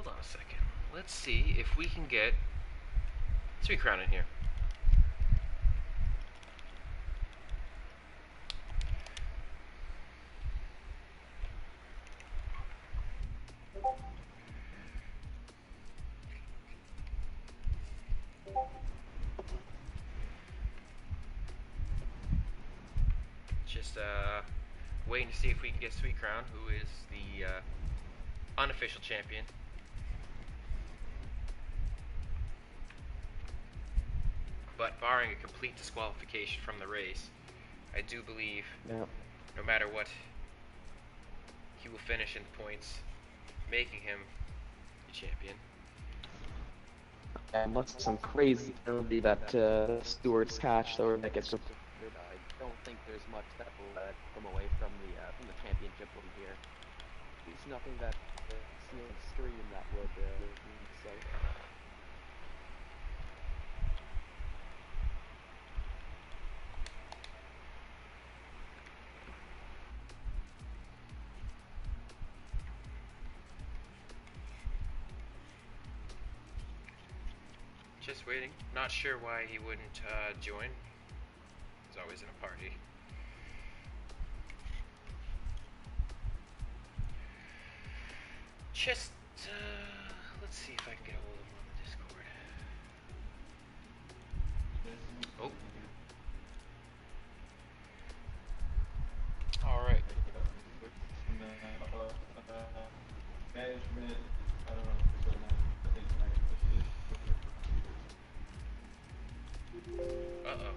on a second. Let's see if we can get 3 crown in here. Just waiting to see if we can get Sweet Crown, who is the unofficial champion. But barring a complete disqualification from the race, I do believe, no matter what, he will finish in points, making him the champion. Unless some crazy penalty that Stewart's catch or that gets reflected, I don't think there's much that will come away from the championship from here. There's nothing that see on the screen that would mean so. Just waiting. Not sure why he wouldn't join. He's always in a party. Just, let's see if I can get a hold of him on the Discord. Oh. Alright. Management, I don't know if it's Uh-oh.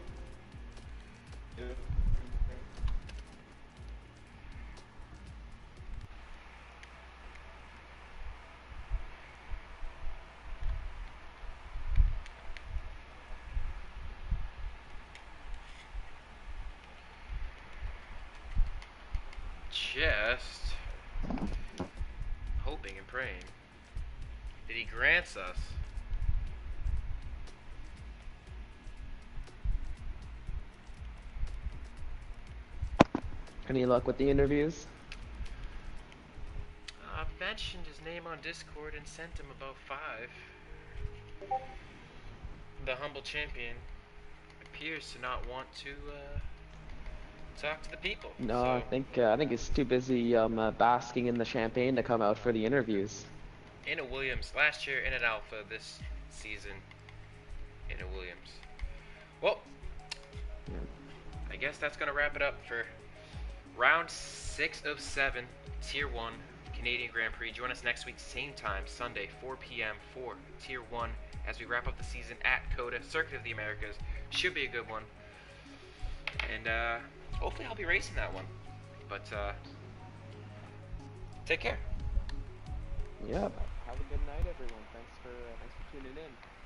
Just hoping and praying that he grants us Any luck with the interviews? I've mentioned his name on Discord and sent him about 5. The humble champion appears to not want to talk to the people. No, so. I think he's too busy basking in the champagne to come out for the interviews. In a Williams last year, in an Alpha this season, in a Williams. Well, Yeah. I guess that's gonna wrap it up for round 6 of 7, Tier 1 Canadian Grand Prix. Join us next week, same time, Sunday, 4 p.m. for Tier 1 as we wrap up the season at COTA, Circuit of the Americas. Should be a good one. And hopefully I'll be racing that one. But take care. Yep. Have a good night, everyone. Thanks for tuning in.